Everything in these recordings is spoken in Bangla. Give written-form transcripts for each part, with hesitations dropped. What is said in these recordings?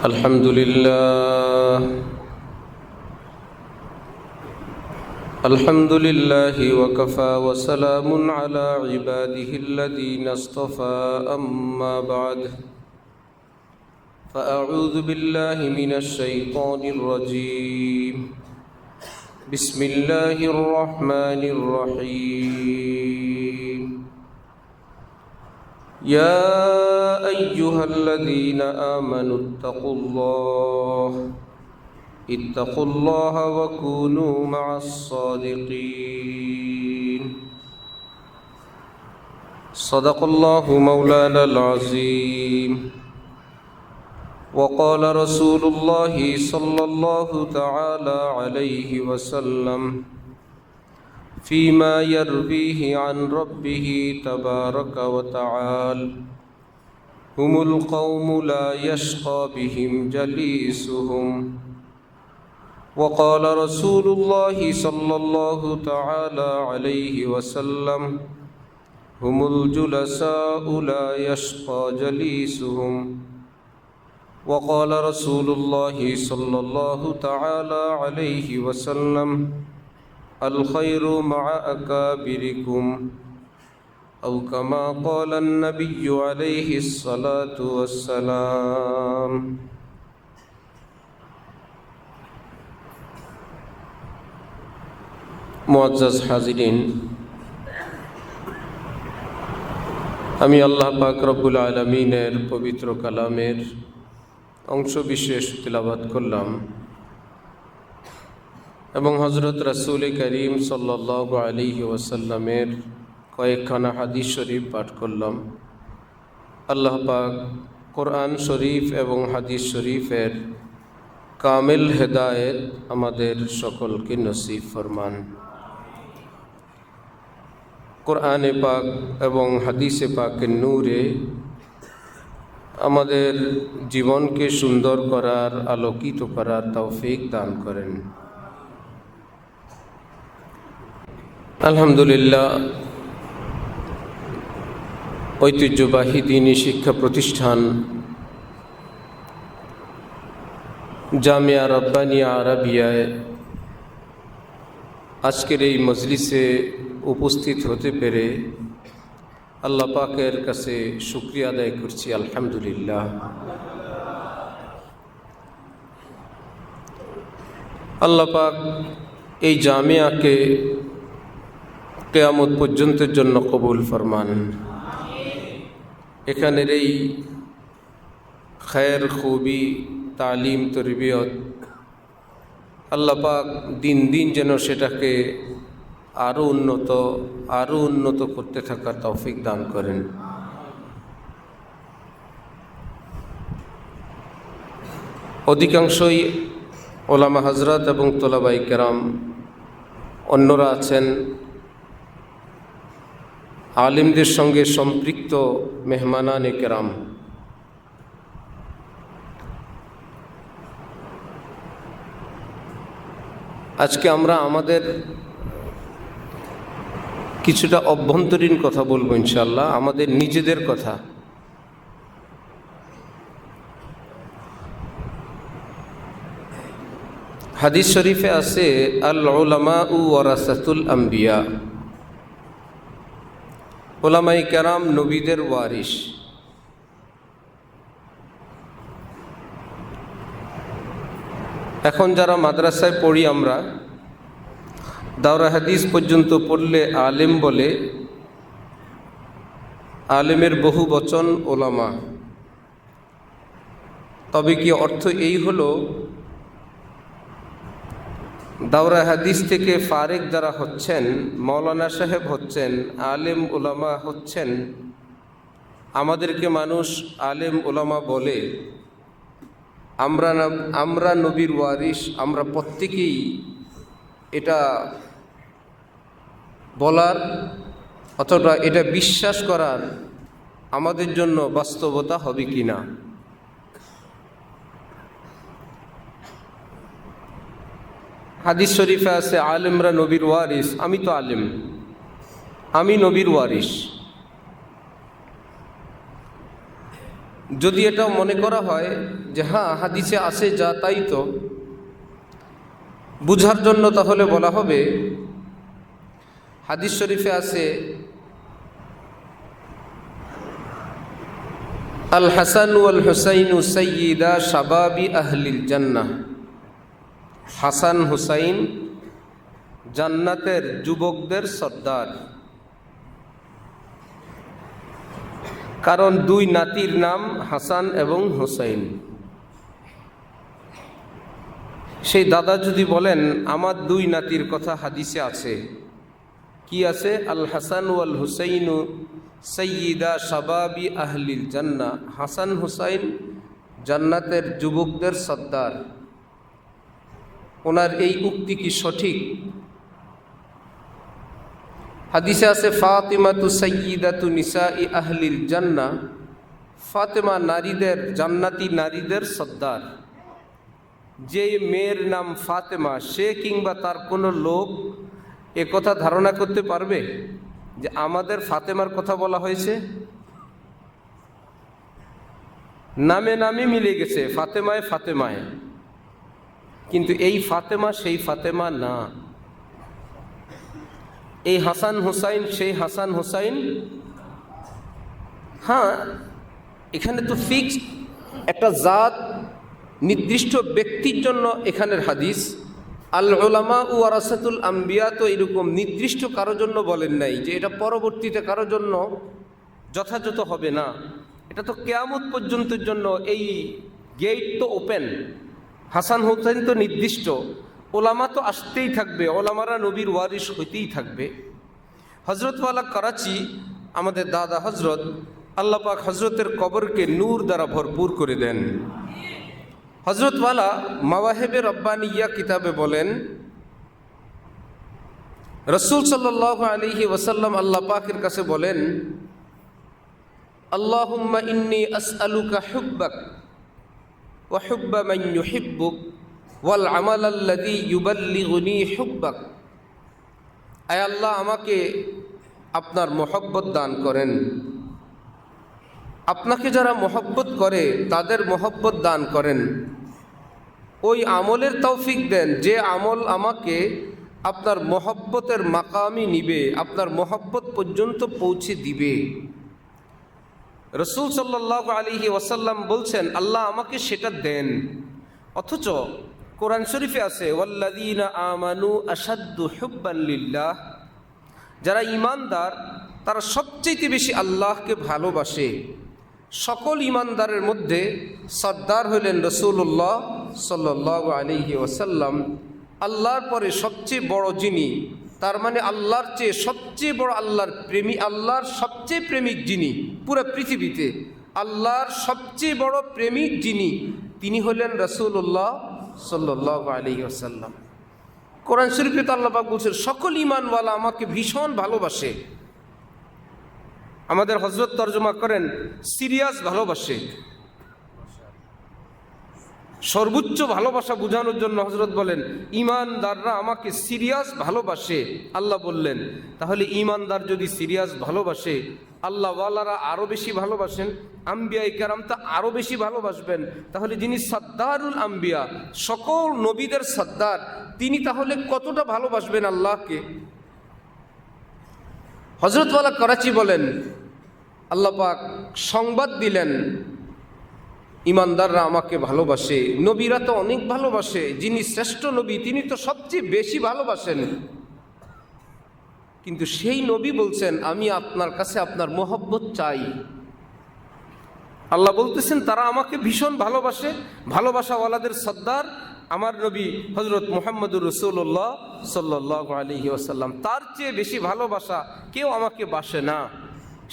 الحمد لله وكفى وسلام على عباده الذين اصطفى أما بعد فأعوذ بالله من الشيطان الرجيم بسم الله الرحمن الرحيم يا أيها الذين آمنوا اتقوا الله وكونوا مع الصادقين صدق الله مولانا العظيم وقال رسول الله صلى الله تعالى عليه وسلم فيما يرويه عن ربه تبارك وتعالى هم القوم لا يشقى بهم جليسهم وقال رسول الله صلى الله تعالى عليه وسلم هم الجلساء لا يشقى جليسهم وقال رسول الله صلى الله تعالى عليه وسلم الخير مع أكابركم أو كما قال النبي عليه الصلاة والسلام মুআজ্জাজ হাজিরিন, আমি আল্লাহ পাক রব্বুল আলামিনের পবিত্র কালামের অংশ বিশেষ তিলাওয়াত করলাম এবং হযরত রাসূল করিম সাল্লাল্লাহু আলাইহি ওয়াসাল্লামের কয়েকখানা হাদিস শরীফ পাঠ করলাম। আল্লাহ পাক কোরআন শরীফ এবং হাদিস শরীফের কামিল হেদায়েত আমাদের সকলকে নসিব ফরমান। কোরআনে পাক এবং হাদিসে পাকের নূরে আমাদের জীবনকে সুন্দর করার, আলোকিত করার তৌফিক দান করেন। আলহামদুলিল্লাহ, ঐতিহ্যবাহী দ্বীনি শিক্ষা প্রতিষ্ঠান জামিয়া রাব্বানিয়া আরাবিয়ায় আজকের এই মজলিসে উপস্থিত হতে পেরে আল্লাহ পাকের কাছে শুকরিয়া আদায় করছি। আলহামদুলিল্লাহ। আল্লাহ পাক এই জামিয়াকে কিয়ামত পর্যন্তের জন্য কবুল ফরমান। এখানের এই খায়ের খুবই তালিম তরবিয়ত আল্লাহ পাক দিন দিন যেন সেটাকে আরও উন্নত করতে থাকার তৌফিক দান করেন। অধিকাংশই ওলামা হযরত এবং তোলাবাই কেরাম, অন্যরা আছেন, আলিমদের সঙ্গে সম্পৃক্ত মেহমানানে কেরাম, আজকে আমরা আমাদের কিছুটা অভ্যন্তরীণ কথা বলবো ইনশাআল্লাহ, আমাদের নিজেদের কথা। হাদিস শরীফে আছে আল উলামাউ ওয়ারাসাতুল আম্বিয়া, উলামায়ে কেরাম নবীদের ওয়ারিস। এখন যারা মাদ্রাসায় পড়ি আমরা, দাওরা হাদিস পর্যন্ত পড়লে আলেম বলে, আলেমের বহু বচন ওলামা। তবে কি অর্থ এই হলো, দাওরা হাদিস থেকে ফারেক যারা হচ্ছেন, মৌলানা সাহেব হচ্ছেন, আলেম ওলামা হচ্ছেন, আমাদেরকে মানুষ আলেম ওলামা বলে, আমরা নবীর ওয়ারিস, আমরা প্রত্যেকেই এটা বলার অথবা এটা বিশ্বাস করার আমাদের জন্য বাস্তবতা হবে কি না? হাদিস শরীফে আছে আলেমরা নবীর ওয়ারিস। আমি তো আলেম, আমি নবীর ওয়ারিস। যদি এটাও মনে করা হয় যে হ্যাঁ হাদিসে আছে যা তাই তো, বুঝার জন্য তাহলে বলা হবে হাদিস শরীফে আছে আল হাসান ওয়াল হুসাইনু সাইয়্যিদা শাবাবি আহলিল জান্নাহ। হাসান হুসাইন জান্নাতের যুবকদের সর্দার, কারণ দুই নাতির নাম হাসান এবং হুসাইন। সেই দাদা যদি বলেন আমার দুই নাতির কথা হাদিসে আছে, কি আছে? আল হাসান ওয়াল হুসাইনু সাইয়্যিদা শাবাবি আহলিল জান্নাহ। হাসান হুসাইন জান্নাতের যুবকদের সর্দার। ওনার এই উক্তি কি সঠিক? হাদিসে আছে ফাতিমাতু সাইয়্যিদাতু নিসাই আহলিল জান্নাহ। ফাতেমা নারীদের, জান্নাতি নারীদের সর্দার। যে মেয়ের নাম ফাতেমা, সে কিংবা তার কোনো লোক একথা ধারণা করতে পারবে যে আমাদের ফাতেমার কথা বলা হয়েছে? নামে নামে মিলে গেছে, ফাতেমায় ফাতেমায়, কিন্তু এই ফাতেমা সেই ফাতেমা না। এই হাসান হুসাইন সেই হাসান হুসাইন। হ্যাঁ, এখানে তো ফিক্সড একটা জাত, নির্দিষ্ট ব্যক্তির জন্য এখানের হাদিস। আল উলামা ওয়ারাসাতুল আম্বিয়া, তো এরকম নির্দিষ্ট কারোর জন্য বলেন নাই যে এটা পরবর্তীতে কারোর জন্য যথাযথ হবে না। এটা তো কিয়ামত পর্যন্তের জন্য এই গেট তো ওপেন। হাসান হুসাইন তো নির্দিষ্ট, ওলামা তো আসতেই থাকবে, ওলামারা নবীর ওয়ারিস হইতেই থাকবে। হজরতওয়ালা করাচি আমাদের দাদা হজরত, আল্লাহ পাক হজরতের কবরকে নূর দ্বারা ভরপুর করে দেন। হজরতওয়ালা মাওয়াহিবে রব্বানিয়া কিতাবে বলেন, রসুল সাল্লাল্লাহু আলাইহি ওয়াসাল্লাম আল্লাহ পাকের কাছে বলেন, আল্লাহুম্মা ইন্নী আসআলুকা হুব্বাক ওয়া হুব্বা মান ইউহিব্বুক ওয়াল আমাল আল্লাযী ইউবাল্লিগুনি হুব্বাক। আয় আল্লাহ, আমাকে আপনার মহব্বত দান করেন, আপনাকে যারা মহব্বত করে তাদের মহব্বত দান করেন, ওই আমলের তৌফিক দেন যে আমল আমাকে আপনার মহব্বতের মাকামি নিবে, আপনার মহব্বত পর্যন্ত পৌঁছে দিবে। রসুল সাল্লাল্লাহু আলাইহি ওয়াসাল্লাম বলছেন আল্লাহ আমাকে সেটা দেন। অথচ কোরআন শরীফে আছে ওয়াল্লাযীনা আমানু আশাদ্দু হুব্বান লিল্লাহ, যারা ঈমানদার তারা সবচেয়ে বেশি আল্লাহকে ভালোবাসে। সকল ঈমানদারের মধ্যে সর্দার হলেন রাসূলুল্লাহ সাল্লাল্লাহু আলাইহি ওয়াসাল্লাম। আল্লাহর পরে সবচেয়ে বড় যিনি, তার মানে আল্লাহর চেয়ে সবচেয়ে বড়, আল্লাহর প্রেমী, আল্লাহর সবচেয়ে প্রেমিক যিনি পুরো পৃথিবীতে, আল্লাহর সবচেয়ে বড় প্রেমিক যিনি, তিনি হলেন রাসূলুল্লাহ সাল্লাল্লাহু আলাইহি ওয়াসাল্লাম। কোরআন শরীফে তো আল্লাহ পাক বলছেন সকল ঈমানওয়ালা আমাকে ভীষণ ভালোবাসে। আমাদের হযরত তর্জমা করেন সিরিয়াস ভালোবাসে। সর্বোচ্চ ভালোবাসা বোঝানোর জন্য হযরত বলেন ঈমানদাররা আমাকে সিরিয়াস ভালোবাসে। আল্লাহ বললেন তাহলে ঈমানদার যদি সিরিয়াস ভালোবাসে, আল্লাহওয়ালারা আরও বেশি ভালোবাসেন, আম্বিয়া ইকরাম তা আরও বেশি ভালোবাসবেন। তাহলে যিনি সর্দারুল আম্বিয়া, সকল নবীদের সর্দার, তিনি তাহলে কতটা ভালোবাসবেন আল্লাহকে। হযরতওয়ালা করাচি বলেন আল্লাহ পাক সংবাদ দিলেন ঈমানদাররা আমাকে ভালোবাসে। নবীরা তো অনেক ভালোবাসে, যিনি শ্রেষ্ঠ নবী তিনি তো সবচেয়ে বেশি ভালোবাসেন, কিন্তু সেই নবী বলছেন আমি আপনার কাছে আপনার মহব্বত চাই। আল্লাহ বলতেছেন তারা আমাকে ভীষণ ভালোবাসে, ভালোবাসাওয়ালাদের সর্দার আমার নবী হযরত মুহাম্মদুর রাসূলুল্লাহ সাল্লাল্লাহু আলাইহি ওয়াসাল্লাম। তার চেয়ে বেশি ভালোবাসা কেউ আমাকে বাসে না।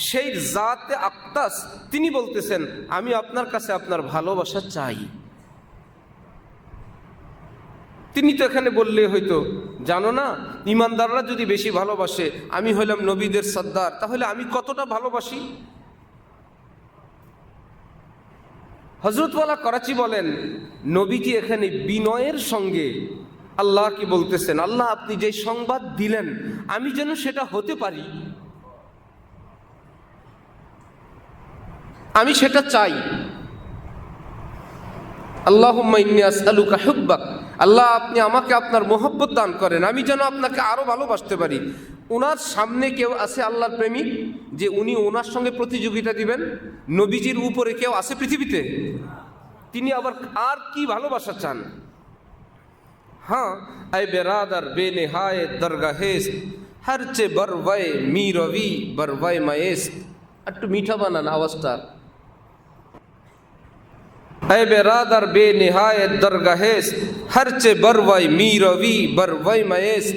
সেই জাতে আকদাস তিনি বলতেছেন আমি আপনার কাছে আপনার ভালোবাসা চাই। তিনি তো এখানে বললে হয়তো জানো না, ঈমানদাররা যদি বেশি ভালোবাসে, আমি হলাম নবীদের সর্দার, তাহলে আমি কতটা ভালোবাসি। হযরতওয়ালা করাচি বলেন নবীজি এখানে বিনয়ের সঙ্গে আল্লাহ কি বলতেছেন, আল্লাহ আপনি যে সংবাদ দিলেন আমি যেন সেটা হতে পারি, আমি সেটা চাই। আল্লাহুম্মা ইন্নী আসআলুকা হুব্বাক, আল্লাহ আপনি আমাকে আপনার মোহব্বত দান করেন, আমি যেন আপনাকে আরও ভালোবাসতে পারি। ওনার সামনে কেউ আছে আল্লাহর প্রেমিক যে উনি ওনার সঙ্গে প্রতিযোগিতা দিবেন? নবীজির উপরে কেউ আছে পৃথিবীতে? তিনি আবার আর কি ভালোবাসা চান? हाँ ऐ बेरादर बेनहाए दरगाहेस्त हर चे बरवाए मी रवि बरवाए मयेस्त। একটু মিঠা বানান আওয়াজটা। ऐ बेरादर बेनहाए दरगाहेस्त हर चे बरवाए मी रवि बरवाए मयेस्त।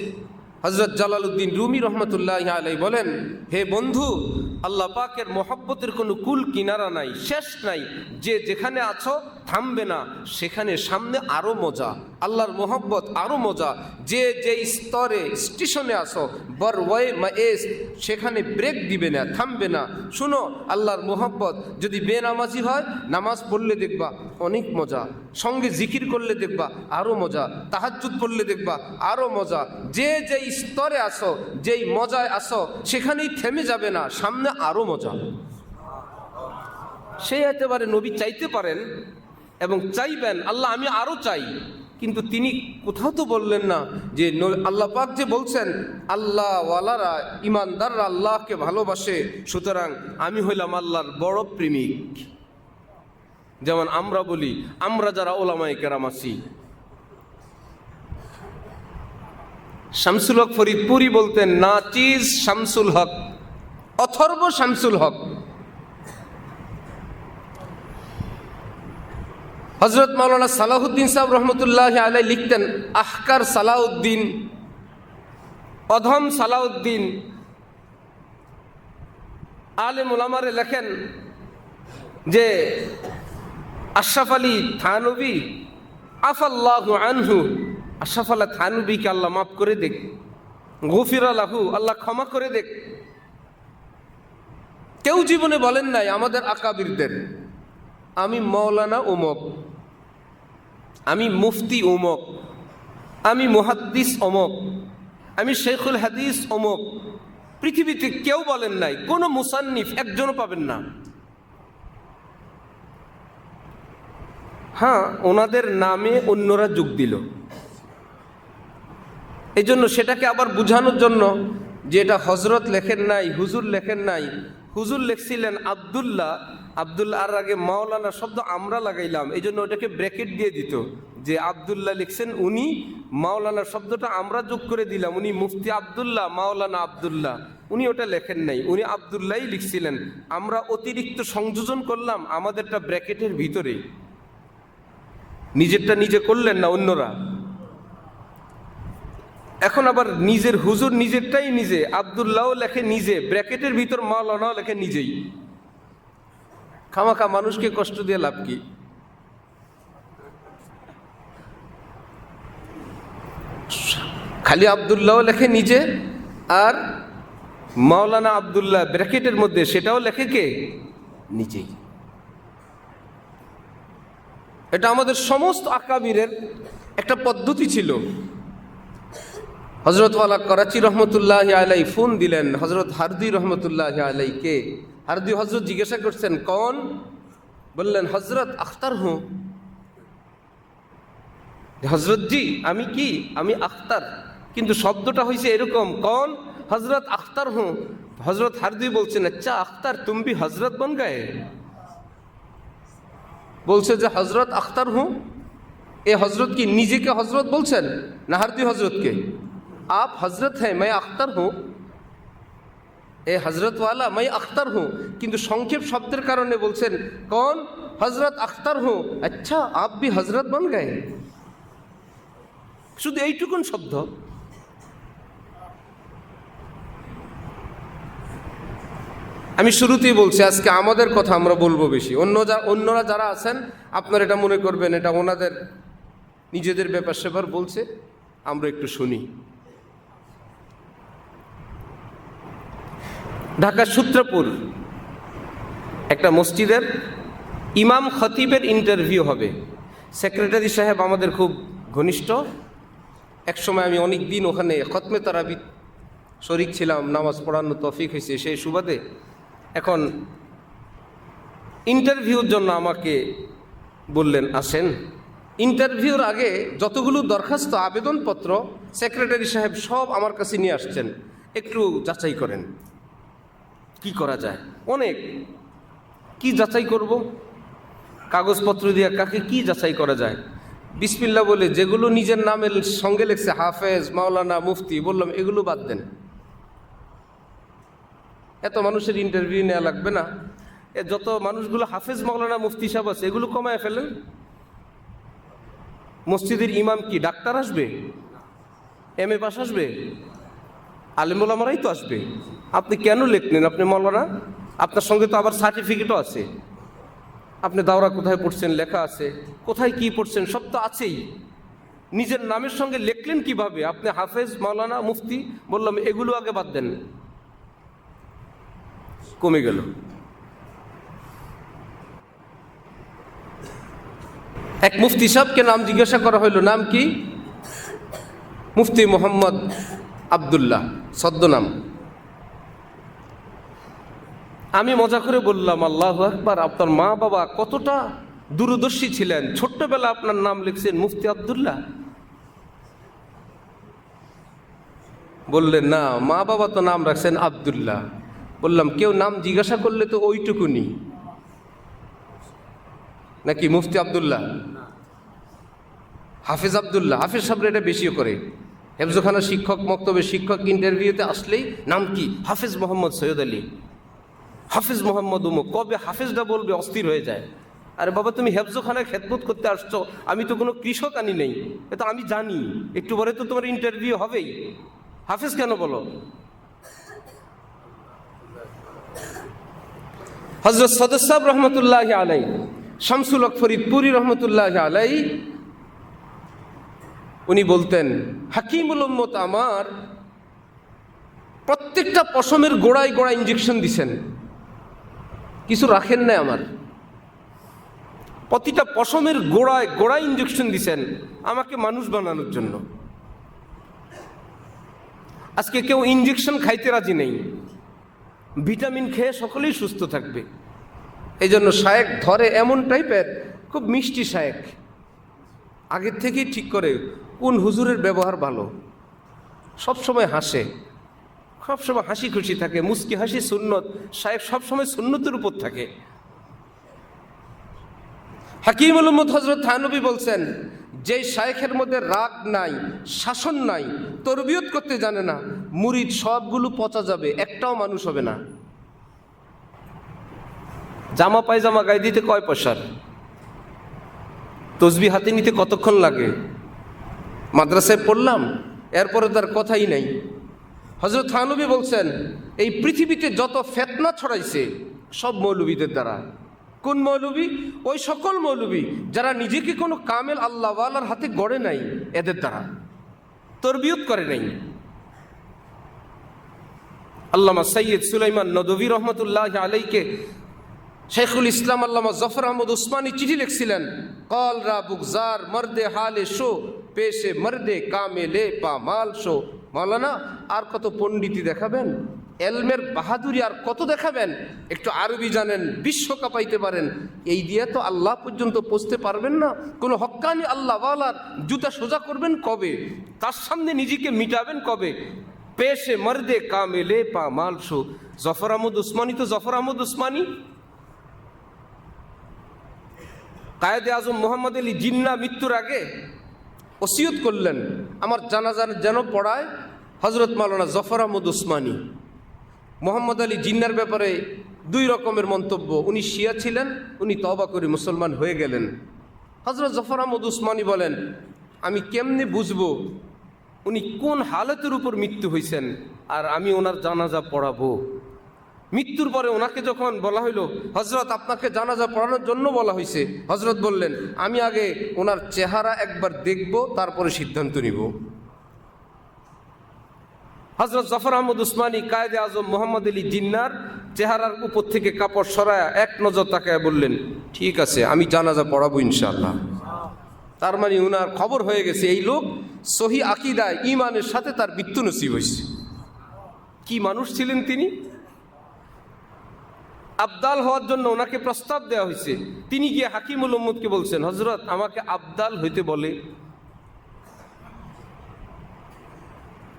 হযরত জালালউদ্দিন রুমি রহমতুল্লাহি আলাইহি বলেন, হে বন্ধু, আল্লাহ পাকের মহব্বতের কোনো কুল কিনারা নাই, শেষ নাই। যে যেখানে আছো থামবে না, সেখানে সামনে আরও মজা, আল্লাহর মহব্বত আরও মজা। যে যে স্তরে স্টেশনে আসো বরওয়ায়ে মায়েস, সেখানে ব্রেক দিবে না, থামবে না। শুনো, আল্লাহর মহব্বত যদি বেনামাজি হয়, নামাজ পড়লে দেখবা অনেক মজা, সঙ্গে জিকির করলে দেখবা আরও মজা, তাহাজ্জুদ পড়লে দেখবা আরও মজা। যে যেই স্তরে আসো, যেই মজায় আসো, সেখানেই থেমে যাবে না, সামনে আরও মজা। সেই একেবারে নবী চাইতে পারেন এবং চাইবেন আল্লাহ আমি আরও চাই, কিন্তু তিনি কোথাও তো বললেন না যে আল্লাহ পাক যে বলছেন আল্লাহ ওয়ালারা ইমানদাররা আল্লাহকে ভালোবাসে, সুতরাং আমি হইলাম আল্লাহর বড় প্রেমিক। যেমন আমরা বলি, আমরা যারা ওলামায়ে কেরাম আছি, শামসুল হক ফরিদপুরি বলতেন নাচিজ শামসুল হক, অথর্ব শামসুল হক। হযরত মাওলানা সালাহুদ্দিন সাহেব রহমতুল্লাহি আলাইহি লিখতেন আহকার সালাউদ্দিন, অধম সালাউদ্দিন। আলেম উলামারে লেখেন যে আশরাফ আলী থানভী আফাল্লাহু আনহু, আশরাফ আলী থানভীকে আল্লাহ মাফ করে দেখ, গফিরা লাহু, আল্লাহ ক্ষমা করে দেখ। কেউ জীবনে বলেন নাই আমাদের আকাবিরদের আমি মৌলানা অমুক, আমি মুফতি অমুক, আমি মুহাদ্দিস অমুক, আমি শেখুল হাদিস অমুক। পৃথিবীতে কেউ বলেন নাই, কোনো মুসান্নিফ একজনও পাবেন না। হ্যাঁ, ওনাদের নামে অন্যরা যোগ দিল, এই জন্য সেটাকে আবার বুঝানোর জন্য যে এটা হজরত লেখেন নাই, হুজুর লেখেন নাই। হুজুর লেখছিলেন আব্দুল্লাহ, আব্দুল্লাহ আর আগে মাওলানা শব্দ আমরা লাগাইলাম, এই জন্য ওটাকে ব্র্যাকেট দিয়ে দিত যে আব্দুল্লাহ লিখছেন উনি, মাওলানা শব্দটা আমরা যোগ করে দিলাম, উনি মুফতি আব্দুল্লাহ, মাওলানা আব্দুল্লাহ। উনি ওটা লেখেন নাই, উনি আব্দুল্লাহই লিখছিলেন। আমরা অতিরিক্ত সংযোজন করলাম আমাদেরটা ব্র্যাকেটের ভিতরে, নিজেরটা নিজে করলেন না অন্যরা। এখন আবার নিজের হুজুর নিজেরটাই নিজে, আব্দুল্লাহও লেখে নিজে, ব্র্যাকেটের ভিতর মাওলানাও লেখে নিজেই। খামাখা মানুষকে কষ্ট দিয়ে লাভ কি? খালি আব্দুল্লাহও লেখে নিজে, আর মাওলানা আব্দুল্লাহ ব্র্যাকেটের মধ্যে সেটাও লেখে কে? নিজেই। এটা আমাদের সমস্ত আকাবিরের একটা পদ্ধতি ছিল। হযরত ওয়ালা করাচি রহমতুল্লাহি আলাইহি ফোন দিলেন হযরত হারদি রহমতুল্লাহি আলাইহিকে। হারদি হযরত জিজ্ঞাসা করছেন কौन? বললেন হযরত আখতার হুঁ। হযরত জি আমি কি? আমি আখতার, কিন্তু শব্দটা হয়েছে এরকম कौन? হযরত আখতার হুঁ। হযরত হারদি বলছেন আচ্ছা আখতার তুম ভি হযরত বন গয়ে? বলছে যে হযরত আখতার হুঁ। এ হযরত কি নিজেকে হযরত বলছেন না হারদি হযরতকে? आप हजरत हैं, मैं अख्तर हूँ। ए हजरत वाला मैं अख्तर हूँ, किंतु संक्षेप शब्देर कारणे बोलছেন कौन? हजरत अख्तर हूँ। अच्छा आप भी हजरत बन गए। শুধু এইটুকুন শব্দ। আমি শুরুতেই বলছি আজকে আমাদের কথা আমরা বলবো বেশি, অন্যরা যারা আছেন আপনারা এটা মনে করবেন এটা ওনাদের নিজেদের ব্যাপার সেবার বলছে, আমরা একটু শুনি। ঢাকা সূত্রপুর একটা মসজিদের ইমাম খতিবের ইন্টারভিউ হবে। সেক্রেটারি সাহেব আমাদের খুব ঘনিষ্ঠ। একসময় আমি অনেক দিন ওখানে খতমে তারাবি শরিক ছিলাম, নামাজ পড়ানোর তৌফিক হয়েছে সেই সুবাদে। এখন ইন্টারভিউর জন্য আমাকে বললেন আসেন। ইন্টারভিউর আগে যতগুলো দরখাস্ত আবেদনপত্র সেক্রেটারি সাহেব সব আমার কাছে নিয়ে আসছেন, একটু যাচাই করেন কি করা যায়। অনেক কি যাচাই করব, কাগজপত্র দিয়ে কাকে কি যাচাই করা যায়। বিসমিল্লাহ বলে যেগুলো নিজের নামের সঙ্গে লেখছে হাফেজ, মাওলানা, মুফতি, বললাম এগুলো বাদ দেন, এত মানুষের ইন্টারভিউ নেওয়া লাগবে না। যত মানুষগুলো হাফেজ, মাওলানা, মুফতি সাহেব আছে এগুলো কমায় ফেলেন। মসজিদের ইমাম কি ডাক্তার আসবে, MA পাস আসবে? আলেম ওলামারাই তো আসবে। আপনি কেন লেখলেন আপনি মাওলানা? আপনার সঙ্গে তো আবার সার্টিফিকেটও আছে, আপনি দাওরা কোথায় পড়ছেন লেখা আছে, কোথায় কি পড়ছেন সব তো আছেই। নিজের নামের সঙ্গে লিখলেন কিভাবে আপনি হাফেজ, মাওলানা, মুফতি? বললাম এগুলো আগে বাদ দেন, কমে গেল। এক মুফতি সাহেবকে নাম জিজ্ঞাসা করা হইল, নাম কি? মুফতি মোহাম্মদ আবদুল্লাহ, ছদ্মনাম। আমি মজা করে বললাম আল্লাহু আকবার, আপনার মা বাবা কতটা দূরদর্শী ছিলেন, ছোট্টবেলা আপনার নাম লিখছেন মুফতি আবদুল্লাহ। বললেন না, মা বাবা তো নাম রাখছেন আবদুল্লাহ। বললাম কেউ নাম জিজ্ঞাসা করলে তো ওইটুকুনি, নাকি মুফতি আবদুল্লাহ, হাফেজ আবদুল্লাহ? হাফেজ সাহেবরা এটা বেশিও করে। হেফজখানা শিক্ষক, মক্তবের শিক্ষক ইন্টারভিউতে আসলেই নাম কি? হাফেজ মোহাম্মদ সৈয়দ আলী, হাফেজ মোহাম্মদ উমুক। কবে হাফেজটা বলবে অস্থির হয়ে যায়। আরে বাবা, তুমি হেফজখানায় খেদমত করতে আসছো, আমি তো কোনো কৃষক আনি নেই, এটা আমি জানি। একটু পরে তো তোমার ইন্টারভিউ হবেই, হাফেজ কেন বলো? হযরত সদর সাহেব রহমতুল্লাহ আলাই, শামসুল হক ফরিদপুরি রহমতুল্লাহ আলাই, উনি বলতেন হাকিমুল উম্মত আমার প্রত্যেকটা পশমের গোড়ায় গোড়ায় ইঞ্জেকশন দিছেন, কিছু রাখেন না আমার। প্রতিটা পশমের গোড়ায় গোড়ায় ইঞ্জেকশন দিছেন আমাকে মানুষ বানানোর জন্য। আজকে কেউ ইঞ্জেকশন খাইতে রাজি নেই, ভিটামিন খেয়ে সকলেই সুস্থ থাকবে। এই জন্য শায়েক ধরে এমন টাইপের, খুব মিষ্টি শায়েক, আগের থেকেই ঠিক করে কোন হুজুরের ব্যবহার ভালো, সবসময় হাসে, সবসময় হাসি খুশি থাকে, মুস্কি হাসি সুন্নত। শায়েক সবসময় সুন্নতের উপর থাকে। হাকিমুল উম্মত হযরত থানবী বলছেন, যে শায়েখের মধ্যে রাগ নাই, শাসন নাই, তরবিয়ত করতে জানে না, মুরিদ সবগুলো পচা যাবে, একটাও মানুষ হবে না। জামা পায়জামা গায়ে দিতে কয় পয়সার, তসবি হাতে নিতে কতক্ষণ লাগে, মাদ্রাসায় পড়লাম, এরপরে তার কথাই নাই। হযরত থানবী বলছেন, এই পৃথিবীতে যত ফিতনা ছড়াইছে সব মৌলবীদের দ্বারা। কোন মৌলবী? ওই সকল মৌলবী যারা নিজেকে কোনো কামেল আল্লাহওয়ালার হাতে গড়ে নাই, এদের দ্বারা, তরবিয়ত করে নাই। আল্লামা সৈয়দ সুলাইমান নদভী রহমতুল্লাহ আলাইকে শেখুল ইসলাম আল্লামা জফর আহমদ উসমানী চিঠি লিখছিলেন, কল রা বুগজার মর্দে হালে শো, পেশে মর্দে কামেলে পামাল শো। মাওলানা আর কত পণ্ডিতি দেখাবেন, এলমের বাহাদুরি আর কত দেখাবেন? একটু আরবি জানেন, বিশ্ব কাঁপাইতে পারেন, এই দিয়ে তো আল্লাহ পর্যন্ত পৌঁছতে পারবেন না। কোনো হক্কানি আল্লাহওয়ালার জুতা সোজা করবেন কবে? তার সামনে নিজেকে মিটাবেন কবে? পেশে মর্দে কামেলে পামাল শো। জফর আহমদ উসমানী তো জফর আহমদ উসমানী। কায়েদে আজম মোহাম্মদ আলী জিন্না মৃত্যুর আগে ওসিয়ত করলেন, আমার জানাজা যেন পড়ায় হযরত মাওলানা জফর আহমদ উসমানী। মোহাম্মদ আলী জিন্নার ব্যাপারে দুই রকমের মন্তব্য। উনি শিয়া ছিলেন, উনি তওবা করে মুসলমান হয়ে গেলেন। হযরত জফর আহমদ উসমানী বলেন, আমি কেমনে বুঝবো উনি কোন হালতের উপর মৃত্যু হয়েছেন, আর আমি ওনার জানাজা পড়াবো? মৃত্যুর পরে ওনাকে যখন বলা হইল, হযরত আপনাকে জানাজা পড়ানোর জন্য বলা হয়েছে, হযরত বললেন, আমি আগে ওনার চেহারা একবার দেখব, তারপরে সিদ্ধান্ত নিব। হযরত জফর আহমদ উসমানী কায়েদে আজম মোহাম্মদ আলী জিন্নার চেহারার উপর থেকে কাপড় সরায়া এক নজর তাকায় বললেন, ঠিক আছে, আমি জানাজা পড়াবো ইনশাআল্লাহ। তার মানে ওনার খবর হয়ে গেছে এই লোক সহি আকীদায় ঈমানের সাথে তার মৃত্যু নসিব হয়েছে। কি মানুষ ছিলেন তিনি! আবদাল হওয়ার জন্য ওনাকে প্রস্তাব দেওয়া হয়েছে। তিনি গিয়ে হাকিমুল উম্মতকে বলছেন, হযরত আমাকে আবদাল হইতে বলে।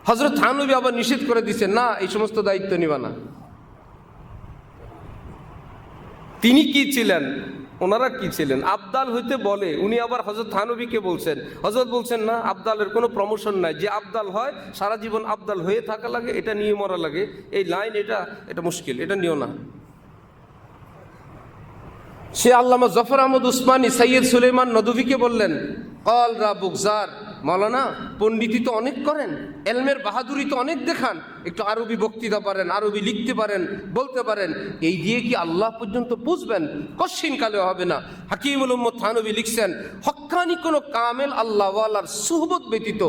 হযরত থানবী আবার নিষেধ করে দিচ্ছেন, না এই সমস্ত দায়িত্ব নিবা না। তিনি কি ছিলেন, ওনারা কি ছিলেন? আবদাল হইতে বলে। উনি আবার হযরত থানবীকে বলছেন, হযরত বলছেন না, আবদালের কোনো প্রমোশন নাই। যে আবদাল হয় সারা জীবন আবদাল হয়ে থাকা লাগে, এটা নিয়ে মরা লাগে। এই লাইন এটা মুশকিল, এটা নিও না। সে আল্লামা জফর আহমদ উসমানী সৈয়দ সুলেমান নদভীকে বললেন, কল রা বুকজার, মৌলানা পণ্ডিতি তো অনেক করেন, এলমের বাহাদুরি তো অনেক দেখান, একটু আরবি বক্তৃতা পারেন, আরবি লিখতে পারেন, বলতে পারেন, এই দিয়ে কি আল্লাহ পর্যন্ত বুঝবেন? কশ্চিন কালেও হবে না। হাকিমুল উম্মত থানবী লিখছেন, হক্কানি কোনো কামেল আল্লাহওয়ালার সুহবত ব্যতীত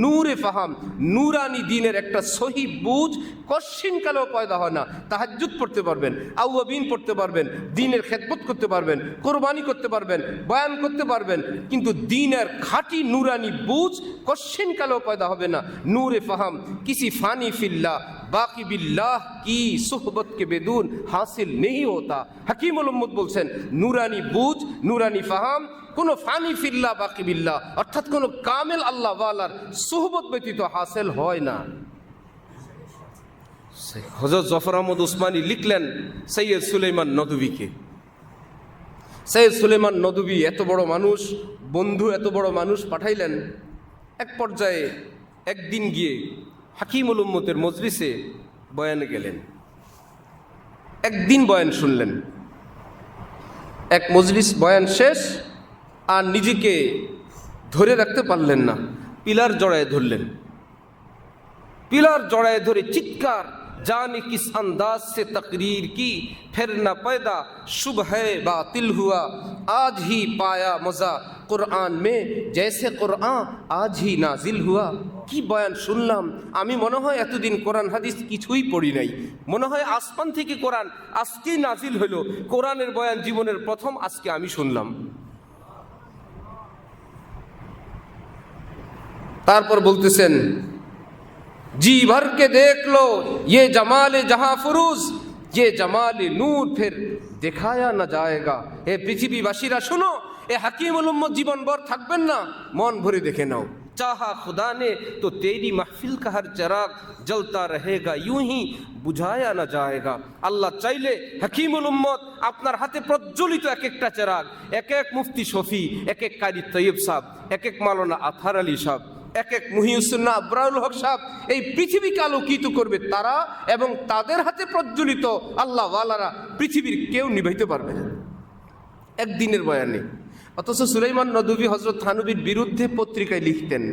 নূরে ফাহাম, নুরানি দিনের একটা সহি বুঝ কশ্চিন কালেও পয়দা হয় না। তাহাজ্জুদ পড়তে পারবেন, আউয়াবিন পড়তে পারবেন, দিনের খেদমত করতে পারবেন, কোরবানি করতে পারবেন, বয়ান করতে পারবেন, কিন্তু দিনের খাঁটি নুরানি বুঝ কশ্চিন কালেও পয়দা হবে না। নূরে ফাহাম কিসি ফানি ফিল্লাহ বাকি বিল্লাহ কি সুহবত কে বেদুন হাসিল নেই হতা। হাকিমুল উম্মত বলছেন, নুরানি বুঝ, নুরানি ফাহাম কোন ফানি ফিল্লাহ বাকি বিল্লাহ, অর্থাৎ কোন কামেল আল্লাহ ওয়ালার সুহবত ব্যতীত হাসিল হয় না। হযরত জফর আহমদ উসমানী লিখলেন সৈয়দ সুলেমান নদভীকে। সৈয়দ সুলেমান নদভী এত বড় মানুষ, বন্ধু এত বড় মানুষ পাঠাইলেন। এক পর্যায়ে একদিন গিয়ে হাকিমুল উম্মতের মজলিসে বয়ানে গেলেন। একদিন বয়ান শুনলেন, এক মজলিস বয়ান শেষ, আর নিজেকে ধরে রাখতে পারলেন না, পিলার জড়ায় ধরলেন। পিলার জড়ায় ধরে চিৎকার, जाने किस अंदाज से तकरीर की, फिर न पैदा शुभ है बातिल हुआ, आज ही पाया मज़ा कुरान में जैसे कुरान आज ही नाजिल हुआ। কি বয়ান শুনলাম আমি, মনে হয় এতদিন কোরআন হাদিস কিছুই পড়ি নাই, মনে হয় আসমান থেকে কোরআন আজকেই নাজিল হইল। কোরআনের বয়ান জীবনের প্রথম আজকে আমি শুনলাম। তারপর বলতেছেন, जी भर के देख लो ये जमाल जहां फुरूज, ये जमाल नूर फिर दिखाया न जाएगा। ए पृथ्वीबासीरा सुनो, ए हकीमुल उम्मत जीवन भर থাকবেন না, মন ভরে দেখে নাও। चाहा खुदा ने तो तेरी महफिल का हर चिराग जलता रहेगा, यूं ही बुझाया न जाएगा। আল্লাহ চাইলে হাকিমুল উম্মত আপনার হাতে প্রজ্বলিত এক একটা চিরাগ, এক এক মুফতি শফি, এক এক কারি তৈয়ব সাহেব, এক এক মাওলানা আথার আলী সাহেব, এক এক মুহিউসুন্নাহ আবরারুল হক সাহেব, এই পৃথিবীকে আলোকিত করবে তারা, এবং তাদের হাতে প্রজ্বলিত আল্লাহ ওয়ালারা পৃথিবীর কেউ নিভাইতে পারবে না একদিনের বয়ানে। অথচ সুলাইমান নদভী হযরত থানবীর বিরুদ্ধে পত্রিকায় লিখতেন।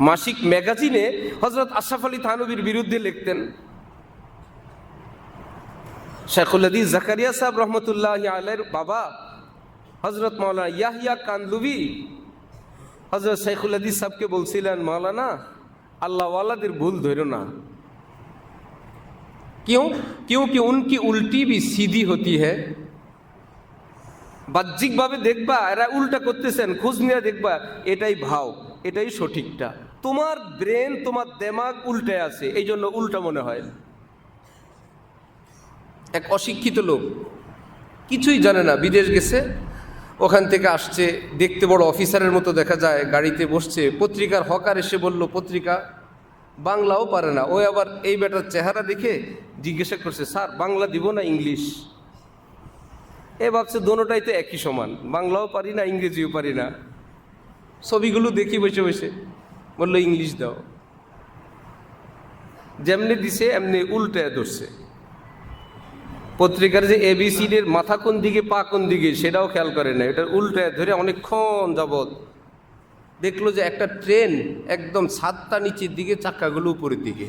মাসিক ম্যাগাজিনে হযরত আশরাফ আলী থানবীর বিরুদ্ধে লিখতেন। শেখুল হাদিস জাকারিয়া সাহেব রহমতুল্লাহি আলাইহির বাবা হযরত মাওলানা ইয়াহিয়া কান্দলুবি हज़रत शेखुल हदीस साहब के बोलছিলেন, मौलाना अल्लाह वालाদের भूल धरो ना। क्यों? क्योंकि उनकी उल्टी भी सीधी होती है। বাহ্যিকভাবে দেখবা এরা উল্টা করতেছেন, খোঁজ নিয়ে দেখবা এটাই ভাও, এটাই সঠিকটা। তোমার ব্রেন, তোমার দিমাগ উল্টে আছে, এই জন্য উল্টা মনে হয়। এক অশিক্ষিত লোক কিছুই জানে না, বিদেশ গেছে, ওখান থেকে আসছে, দেখতে বড় অফিসারের মতো দেখা যায়, গাড়িতে বসছে, পত্রিকার হকার এসে বলল পত্রিকা, বাংলাও পারে না। ওই আবার এই বেটার চেহারা দেখে জিজ্ঞাসা করছে, স্যার বাংলা দিব না ইংলিশ? এ ভাবছে দোনোটাই তো একই সমান, বাংলাও পারি না ইংরেজিও পারি না। ছবিগুলো দেখি বসে বসে, বললো ইংলিশ দাও। যেমনি দিছে এমনি উল্টায় ধরছে। পত্রিকার যে এবিসিডির মাথা কোন দিকে পা কোন দিকে সেটাও খেয়াল করে না, এটা উল্টায় ধরে অনেকক্ষণ যাবৎ দেখলো যে একটা ট্রেন একদম ছাদটা নিচের দিকে, চাক্কাগুলো উপরের দিকে।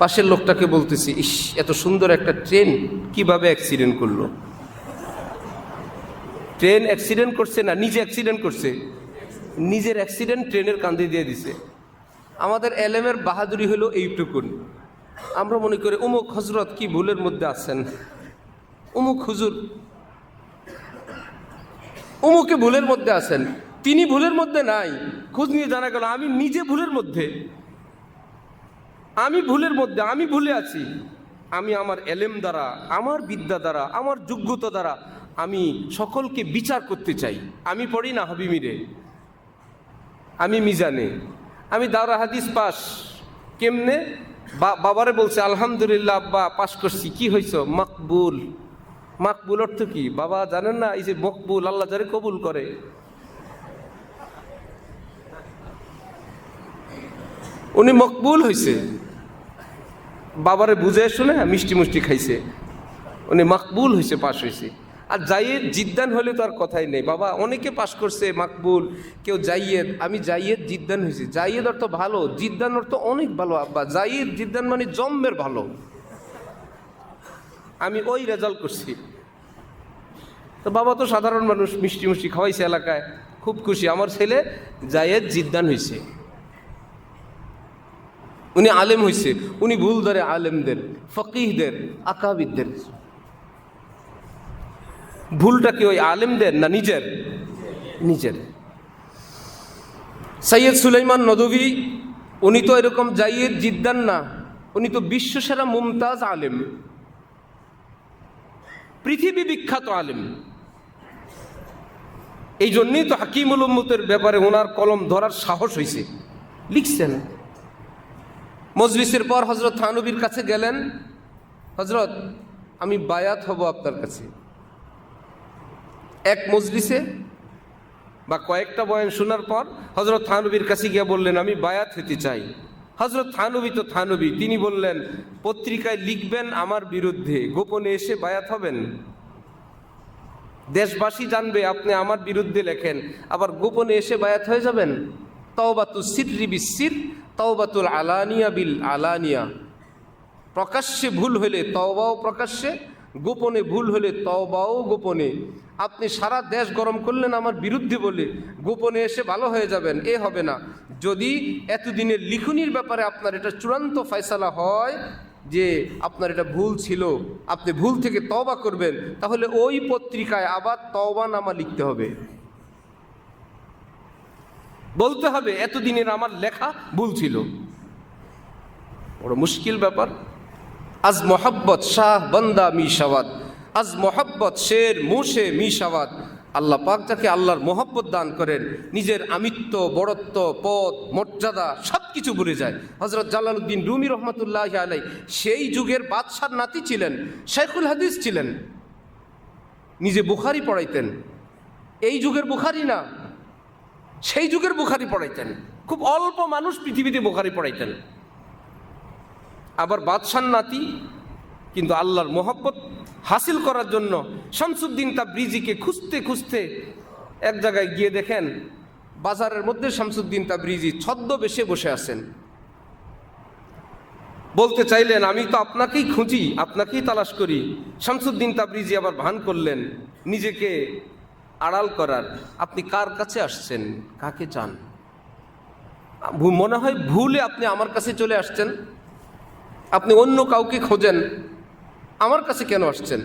পাশের লোকটাকে বলতেছি, ইস এত সুন্দর একটা ট্রেন কিভাবে অ্যাক্সিডেন্ট করলো? ট্রেন অ্যাক্সিডেন্ট করছে না, নিজে অ্যাক্সিডেন্ট করছে, নিজের অ্যাক্সিডেন্ট ট্রেনের কান্দে দিয়ে দিছে। আমাদের এলেমের বাহাদুরি হলো এইটুকুন, আমরা মনে করি অমুক হজরত কি ভুলের মধ্যে আছেন, অমুক হুজুর অমুকে ভুলের মধ্যে আছেন, তিনি ভুলের মধ্যে নাই। খোঁজ নিয়ে জানা গেল আমি নিজে ভুলের মধ্যে। আমি ভুলের মধ্যে, আমি ভুলে আছি, আমি আমার এলেম দ্বারা, আমার বিদ্যা দ্বারা, আমার যোগ্যতা দ্বারা আমি সকলকে বিচার করতে চাই। আমি পড়ি না হাবিমিরে, আমি মিজানে, আমি দাওরা হাদিস পাস। কেমনে? বাবারে বলছে আলহামদুলিল্লাহ আব্বা পাস করছি। কি হয়েছ? মকবুল। মকবুল অর্থ কি বাবা জানেন না? এই যে মকবুল, আল্লাহ যারে কবুল করে। উনি মকবুল হয়েছে, বাবারে বুঝে শুনে মিষ্টি মুষ্টি খাইছে, উনি মকবুল হয়েছে, পাশ হয়েছে। আর জাইয়েদ জিদ্দান হলে তো আর কথাই নেই। বাবা অনেকে পাশ করছে মকবুল, কেউ জাইয়েদ, আমি জাইয়েদ জিদ্দান হয়েছি। জাইয়েদ অর্থ ভালো, জিদ্দান অর্থ অনেক ভালো আব্বা। জাইয়েদ জিদ্দান মানে জম্মের ভালো। আমি ওই রেজাল্ট করছি। তো বাবা তো সাধারণ মানুষ, মিষ্টি মুষ্টি খাওয়াইছে এলাকায়, খুব খুশি, আমার ছেলে জাইয়েদ জিদ্দান হয়েছে। উনি আলেম হয়েছে, উনি ভুল ধরে আলেমদের, ফকিহদের, আকাবিদদের। ভুলটা কি ওই আলেমদের না নিজের? নিজের। সৈয়দ সুলাইমান নদভী উনি তো এরকম জাইয়েদ জিদ্দান না, উনি তো বিশ্বসেরা মুমতাজ আলেম, পৃথিবী বিখ্যাত আলেম। এই জন্যই তো হাকিমুল উম্মতের ব্যাপারে ওনার কলম ধরার সাহস হয়েছে, লিখছেন। মজলিসের পর হজরত থানবীর কাছে গেলেন, হজরত আমি বায়াত হব আপনার কাছে। এক মজলিসে বা কয়েকটা বয়ান শোনার পর হজরত থানবীর কাছে গিয়ে বললেন আমি বায়াত হতে চাই। হজরত থানবী তো থানবী, তিনি বললেন পত্রিকায় লিখবেন আমার বিরুদ্ধে, গোপনে এসে বায়াত হবেন। দেশবাসী জানবে আপনি আমার বিরুদ্ধে লেখেন, আবার গোপনে এসে বায়াত হয়ে যাবেন। তাওবাতুস সিররি বিসসির, তাওবাতুল আলানিয়া বিল আলানিয়া। প্রকাশ্যে ভুল হলে তওবাও প্রকাশ্যে, গোপনে ভুল হলে তওবাও গোপনে। আপনি সারা দেশ গরম করলেন আমার বিরুদ্ধে বলে, গোপনে এসে ভালো হয়ে যাবেন, এ হবে না। যদি এতদিনের লিখনির ব্যাপারে আপনার এটা চূড়ান্ত ফয়সালা হয় যে আপনার এটা ভুল ছিল, আপনি ভুল থেকে তওবা করবেন, তাহলে ওই পত্রিকায় আবার তওবা নামা লিখতে হবে, বলতে হবে এতদিনের আমার লেখা ভুল ছিল। বড় মুশকিল ব্যাপার। আজ মোহাব্বত শাহ বন্দা মিশাওয়াত, আজ মোহাব্বত শের মুশে মিশাওয়াত। আল্লাহ পাক যাকে আল্লাহর মোহাব্বত দান করেন, নিজের আমিত্ব, বড়ত্ব, পদ, মর্যাদা সব কিছু ভুলে যায়। হজরত জালালউদ্দিন রুমি রহমতুল্লাহ আলাই সেই যুগের বাদশার নাতি ছিলেন, শেখুল হাদিস ছিলেন, নিজে বুখারি পড়াইতেন। এই যুগের বুখারি না, সেই যুগের বুখারি পড়াইতেন। খুব অল্প মানুষ পৃথিবীতে বুখারি পড়াইতেন। আবার বাদশার নাতি, কিন্তু আল্লাহর মোহাব্বত হাসিল করার জন্য শামসুদ্দিন তাবরিজিকে খুঁজতে খুঁজতে এক জায়গায় গিয়ে দেখেন বাজারের মধ্যে শামসুদ্দিন তাবরিজি ছদ্মবেশে বসে আছেন। বলতে চাইলেন আমি তো আপনাকেই খুঁজি, আপনাকেই তালাশ করি। শামসুদ্দিন তাবরিজি আবার ভান করলেন নিজেকে আড়াল করার, আপনি কার কাছে আসছেন, কাকে চান? মনে হয় ভুলে আপনি আমার কাছে চলে আসছেন, আপনি অন্য কাউকে খোঁজেন, আমার কাছে কেন আসছেন?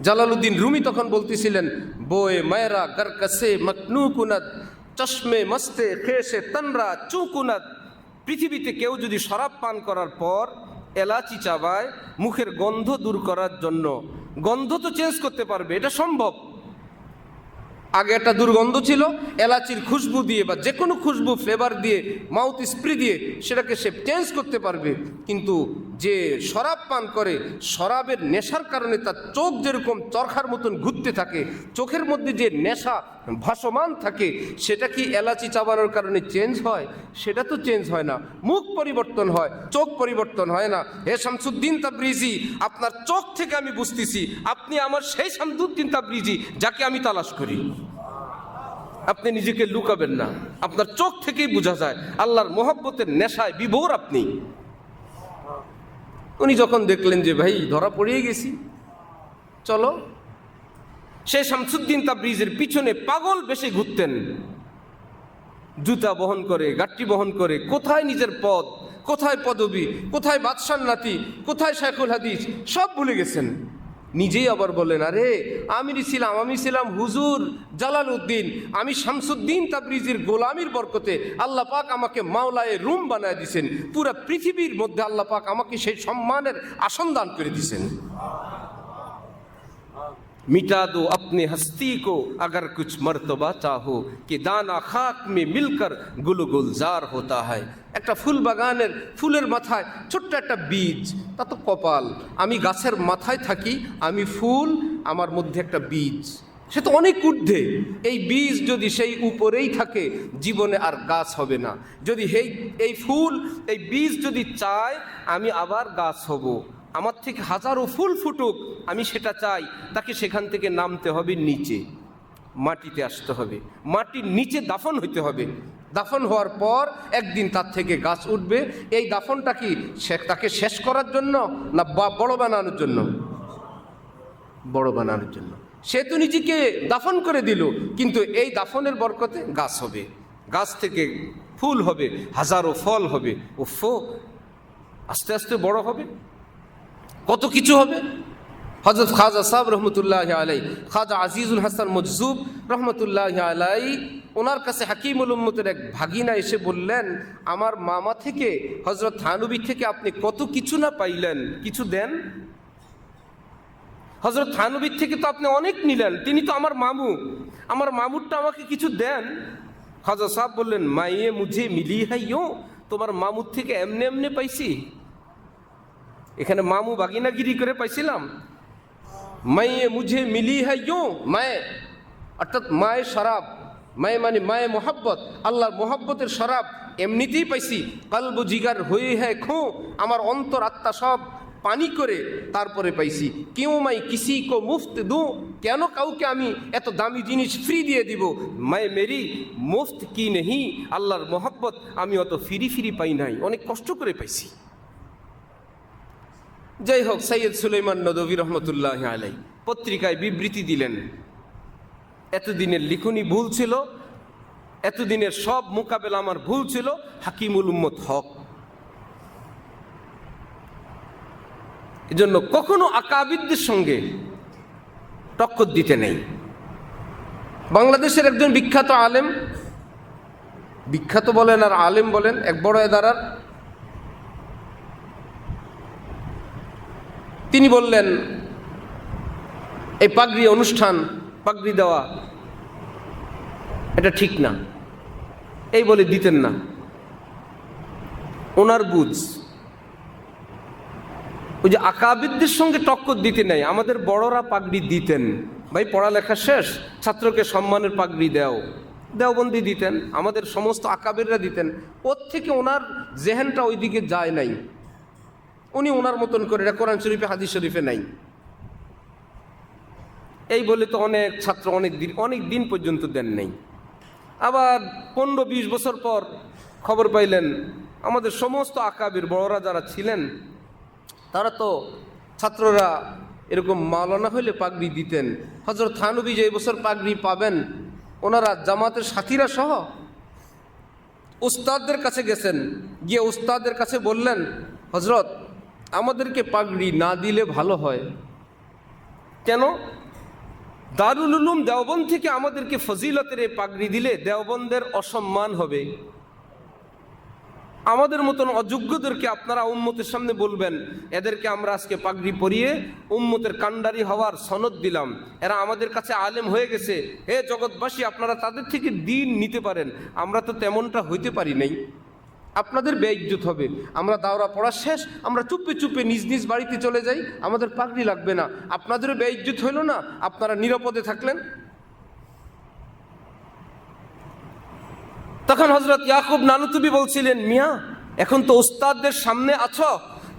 জালালউদ্দিন রুমি তখন বলতেছিলেন বোয়ে মেরা গর কসে মকনু কুনত, চশমে মস্তে খেসে তনরা চুকুনত। পৃথিবীতে কেউ যদি শরাব পান করার পর এলাচি চাবায় মুখের গন্ধ দূর করার জন্য, গন্ধ তো চেঞ্জ করতে পারবে, এটা সম্ভব। আগে একটা দুর্গন্ধ ছিল, এলাচির খুশবু দিয়ে বা যে কোনো খুশবু ফ্লেভার দিয়ে, মাউথ স্প্রে দিয়ে সেটাকে সে চেঞ্জ করতে পারবে। কিন্তু যে শরাব পান করে, শরাবের নেশার কারণে তার চোখ যেরকম চরখার মতন ঘুরতে থাকে, চোখের মধ্যে যে নেশা ভাসমান থাকে, সেটা কি এলাচি চাবানোর কারণে চেঞ্জ হয়? সেটা তো চেঞ্জ হয় না। মুখ পরিবর্তন হয়, চোখ পরিবর্তন হয় না। হে শামসুদ্দিন তাবরিজি, আপনার চোখ থেকে আমি বুঝতেছি আপনি আমার সেই শামসুদ্দিন তাবরিজি যাকে আমি তালাশ করি। আপনি নিজেকে লুকাবেন না, আপনার চোখ থেকেই বোঝা যায় আল্লাহর মোহাব্বতের নেশায় বিভোর আপনি। উনি যখন দেখলেন যে ভাই ধরা পড়িয়ে গেছি, চলো। সে শামসুদ্দিন তাবরিজের পিছনে পাগল বেশে ঘুরতেন, জুতা বহন করে, গাট্টি বহন করে। কোথায় নিজের পদ, কোথায় পদবী, কোথায় বাদশার নাতি, কোথায় শেখুল হাদিস, সব ভুলে গেছেন। নিজেই আবার বলেন, আরে আমি ছিলাম হুজুর জালালউদ্দিন, আমি শামসুদ্দিন তাবরিজির গোলামির বরকতে আল্লাহ পাক আমাকে মাওলায়ে রুম বানায় দিয়েছেন। পুরা পৃথিবীর মধ্যে আল্লাহ পাক আমাকে সেই সম্মানের আসন দান করে দিয়েছেন। मिटा दो अपने हस्ती को अगर कुछ मर्तबा चाहो कि दाना खाक में मिलकर गुल गुलजार होता है। একটা ফুল বাগানের ফুলের মাথায় ছোট্ট একটা বীজ, তা তো কপাল। আমি গাছের মাথায় থাকি, আমি ফুল, আমার মধ্যে একটা বীজ, সে তো অনেক ঊর্ধ্বে। এই বীজ যদি সেই উপরেই থাকে জীবনে আর গাছ হবে না। যদি এই ফুল, এই বীজ যদি চায় আমি আবার গাছ হব, আমার থেকে হাজারো ফুল ফুটুক, আমি সেটা চাই, তাকে সেখান থেকে নামতে হবে নিচে, মাটিতে আসতে হবে, মাটির নিচে দাফন হইতে হবে। দাফন হওয়ার পর একদিন তার থেকে গাছ উঠবে। এই দাফনটা কি তাকে শেষ করার জন্য না বড় বানানোর জন্য? বড় বানানোর জন্য। সে তো নিজেকে দাফন করে দিল, কিন্তু এই দাফনের বরকতে গাছ হবে, গাছ থেকে ফুল হবে, হাজারো ফল হবে, ওফো আস্তে আস্তে বড় হবে, কত কিছু হবে। হযরত খাজা সাহেব রহমতুল্লাহ আলাই, খাজা আজিজুল হাসান মজজুব রহমতুল্লাহ আলাই, ওনার কাছে হাকিমুল উম্মতের এক ভাগিনা এসে বললেন, আমার মামা থেকে হযরত থানবী থেকে আপনি কত কিছু না পাইলেন, কিছু দেন। হযরত থানবীর থেকে তো আপনি অনেক নিলেন, তিনি তো আমার মামু, আমার মামুরটা আমাকে কিছু দেন। খাজা সাহেব বললেন, মাইয়ে মুঝে মিলি হাই ইয়ো, তোমার মামুর থেকে এমনি এমনি পাইছি, এখানে মামু বাগিনাগিরি করে পাইছিলাম। মাইয়ে মুঝে মিলি হাই ইয়ো, মায়ে অর্থাৎ মায়ে শরাব, মায়ে মানে মায়ে মোহাব্বত, আল্লাহর মোহাব্বতের শরাব এমনিতেই পাইছি। কলব জিগার হয়ে হ্যায় খো, আমার অন্তর আত্মা সব পানি করে তারপরে পাইছি। কেউ মাই কিসি কো মুফত দু, কেন কাউকে আমি এত দামি জিনিস ফ্রি দিয়ে দিব। মায়ে মেরি মুফত কি নেহি, আল্লাহর মোহাব্বত আমি অত ফিরি ফিরি পাই নাই, অনেক কষ্ট করে পাইছি। যাই হোক, সৈয়দ সুলাইমান নদভী রহমতুল্লাহ আলাই পত্রিকায় বিবৃতি দিলেন, এতদিনের লিখনি ভুল ছিল, এতদিনের সব মোকাবেলা আমার ভুল ছিল, হাকিমুল উম্মত হক। এজন্য কখনো আকাবিদদের সঙ্গে টক্কর দিতে নেই। বাংলাদেশের একজন বিখ্যাত আলেম, বিখ্যাত বলেন আর আলেম বলেন, এক বড় এদারার, তিনি বললেন এই পাগড়ি অনুষ্ঠান, পাগড়ি দেওয়া এটা ঠিক না, এই বলে দিতেন না। ওনার বুঝ ওই যে আকাবিদদের সঙ্গে টক্কর দিতে নেই। আমাদের বড়রা পাগড়ি দিতেন, ভাই পড়ালেখা শেষ, ছাত্রকে সম্মানের পাগড়ি দাও, দেওবন্দি দিতেন, আমাদের সমস্ত আকাবিররা দিতেন। ওর থেকে ওনার জেহেনটা ওইদিকে যায় নাই, উনি ওনার মতন করে, এটা কোরআন শরীফে হাদিস শরীফে নাই। এই বলে তো অনেক ছাত্র অনেক দিন পর্যন্ত দেন নাই। আবার 15-20 বছর পর খবর পাইলেন আমাদের সমস্ত আকাবির বড়রা যারা ছিলেন তারা তো ছাত্ররা এরকম মাওলানা হইলে পাগড়ি দিতেন। হযরত থানবী যে বছর পাগড়ি পাবেন, ওনারা জামাতের সাথীরা সহ উস্তাদদের কাছে গেছেন, গিয়ে উস্তাদের কাছে বললেন, হযরত আমাদেরকে পাগড়ি না দিলে ভালো হয়। কেন? দারুল উলুম দেওবন্দ থেকে আমাদেরকে ফজিলতের এই পাগড়ি দিলে দেওবন্দের অসম্মান হবে। আমাদের মতন অযোগ্যদেরকে আপনারা উম্মতের সামনে বলবেন, এদেরকে আমরা আজকে পাগড়ি পরিয়ে উম্মতের কান্ডারি হওয়ার সনদ দিলাম, এরা আমাদের কাছে আলেম হয়ে গেছে, হে জগৎবাসী আপনারা তাদের থেকে দিন নিতে পারেন। আমরা তো তেমনটা হইতে পারি নাই, আপনাদের বেইজ্জত হবে। আমরা দাওরা পড়া শেষ, আমরা চুপে চুপে নিজ নিজ বাড়িতে চলে যাই, আমাদের পাগড়ি লাগবে না, আপনাদেরও বেইজ্জত হইল না, আপনারা নিরাপদে থাকলেন। তখন হযরত ইয়াকুব নানুতুবি বলছিলেন, মিয়া এখন তো উস্তাদদের সামনে আছো,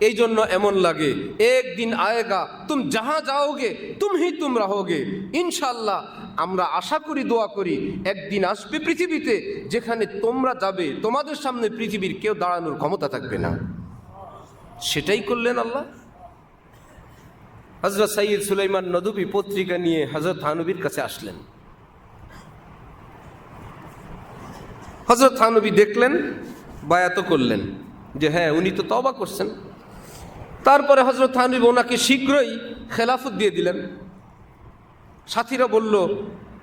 এই জন্য এমন লাগে। একদিন আয়েগা তুম যাহা যাওগে তুম হি তুম রহোগে, ইনশাআল্লাহ আমরা আশা করি, দোয়া করি, একদিন আসবে পৃথিবীতে যেখানে তোমরা যাবে, তোমাদের সামনে পৃথিবীর কেউ দাঁড়ানোর ক্ষমতা থাকবে না। সেটাই করলেন আল্লাহ। হযরত সৈয়দ সুলাইমান নদভী পত্রিকা নিয়ে হযরত থানবীর কাছে আসলেন। হযরত থানবী দেখলেন, বায়াত করলেন যে হ্যাঁ উনি তো তওবা করছেন। তারপরে হযরত থানবী ওনাকে শীঘ্রই খেলাফত দিয়ে দিলেন। সাথীরা বলল,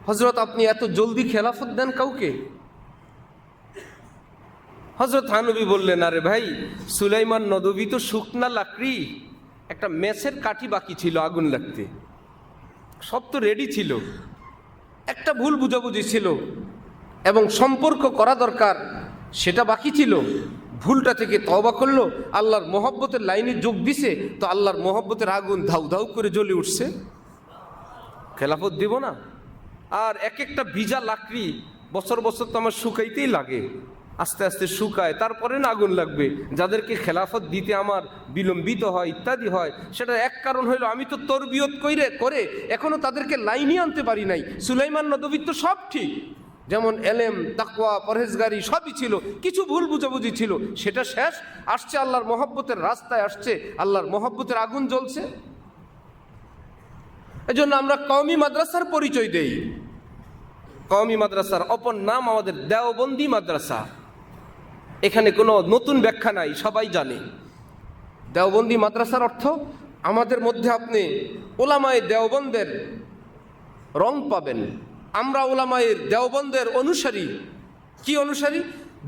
হযরত আপনি এত জলদি খেলাফত দেন কাউকে? হযরত থানবী বললেন, আরে ভাই, সুলাইমান নদভী তো শুকনা লাকড়ি, একটা মেসের কাঠি বাকি ছিল আগুন লাগতে, সব তো রেডি ছিল, একটা ভুল বুঝাবুঝি ছিল এবং সম্পর্ক করা দরকার, সেটা বাকি ছিল। ভুলটা থেকে তওবা করলো, আল্লাহর মহব্বতের লাইনে যোগ দিছে, তো আল্লাহর মহব্বতের আগুন ধাউ ধাউ করে জ্বলে উঠছে। খেলাফত দিব না? আর এক একটা ভিজা লাকড়ি বছর বছর তো আমার শুকাইতেই লাগে, আস্তে আস্তে শুকায়, তারপরে না আগুন লাগবে। যাদেরকে খেলাফত দিতে আমার বিলম্বিত হয়, ইত্যাদি হয়, সেটার এক কারণ হইল আমি তো তরবিয়ত করে এখনো তাদেরকে লাইনই আনতে পারি নাই। সুলাইমান নদভীর তো সব ঠিক, যেমন এলেম, তাকওয়া, পরহেজগারি সবই ছিল, কিছু ভুল বুঝাবুঝি ছিল, সেটা শেষ, আসছে আল্লাহর মহব্বতের রাস্তায়, আসছে আল্লাহর মহব্বতের আগুন জ্বলছে। এজন্য আমরা কওমি মাদ্রাসার পরিচয় দেই। কওমি মাদ্রাসার অপর নাম আমাদের দেওবন্দি মাদ্রাসা। এখানে কোনো নতুন ব্যাখ্যা নাই, সবাই জানে। দেওবন্দি মাদ্রাসার অর্থ, আমাদের মধ্যে আপনি ওলামায়ে দেওবন্দের রং পাবেন। আমরা ওলামায়ে দেওবন্দের অনুসারী। কি অনুসারী?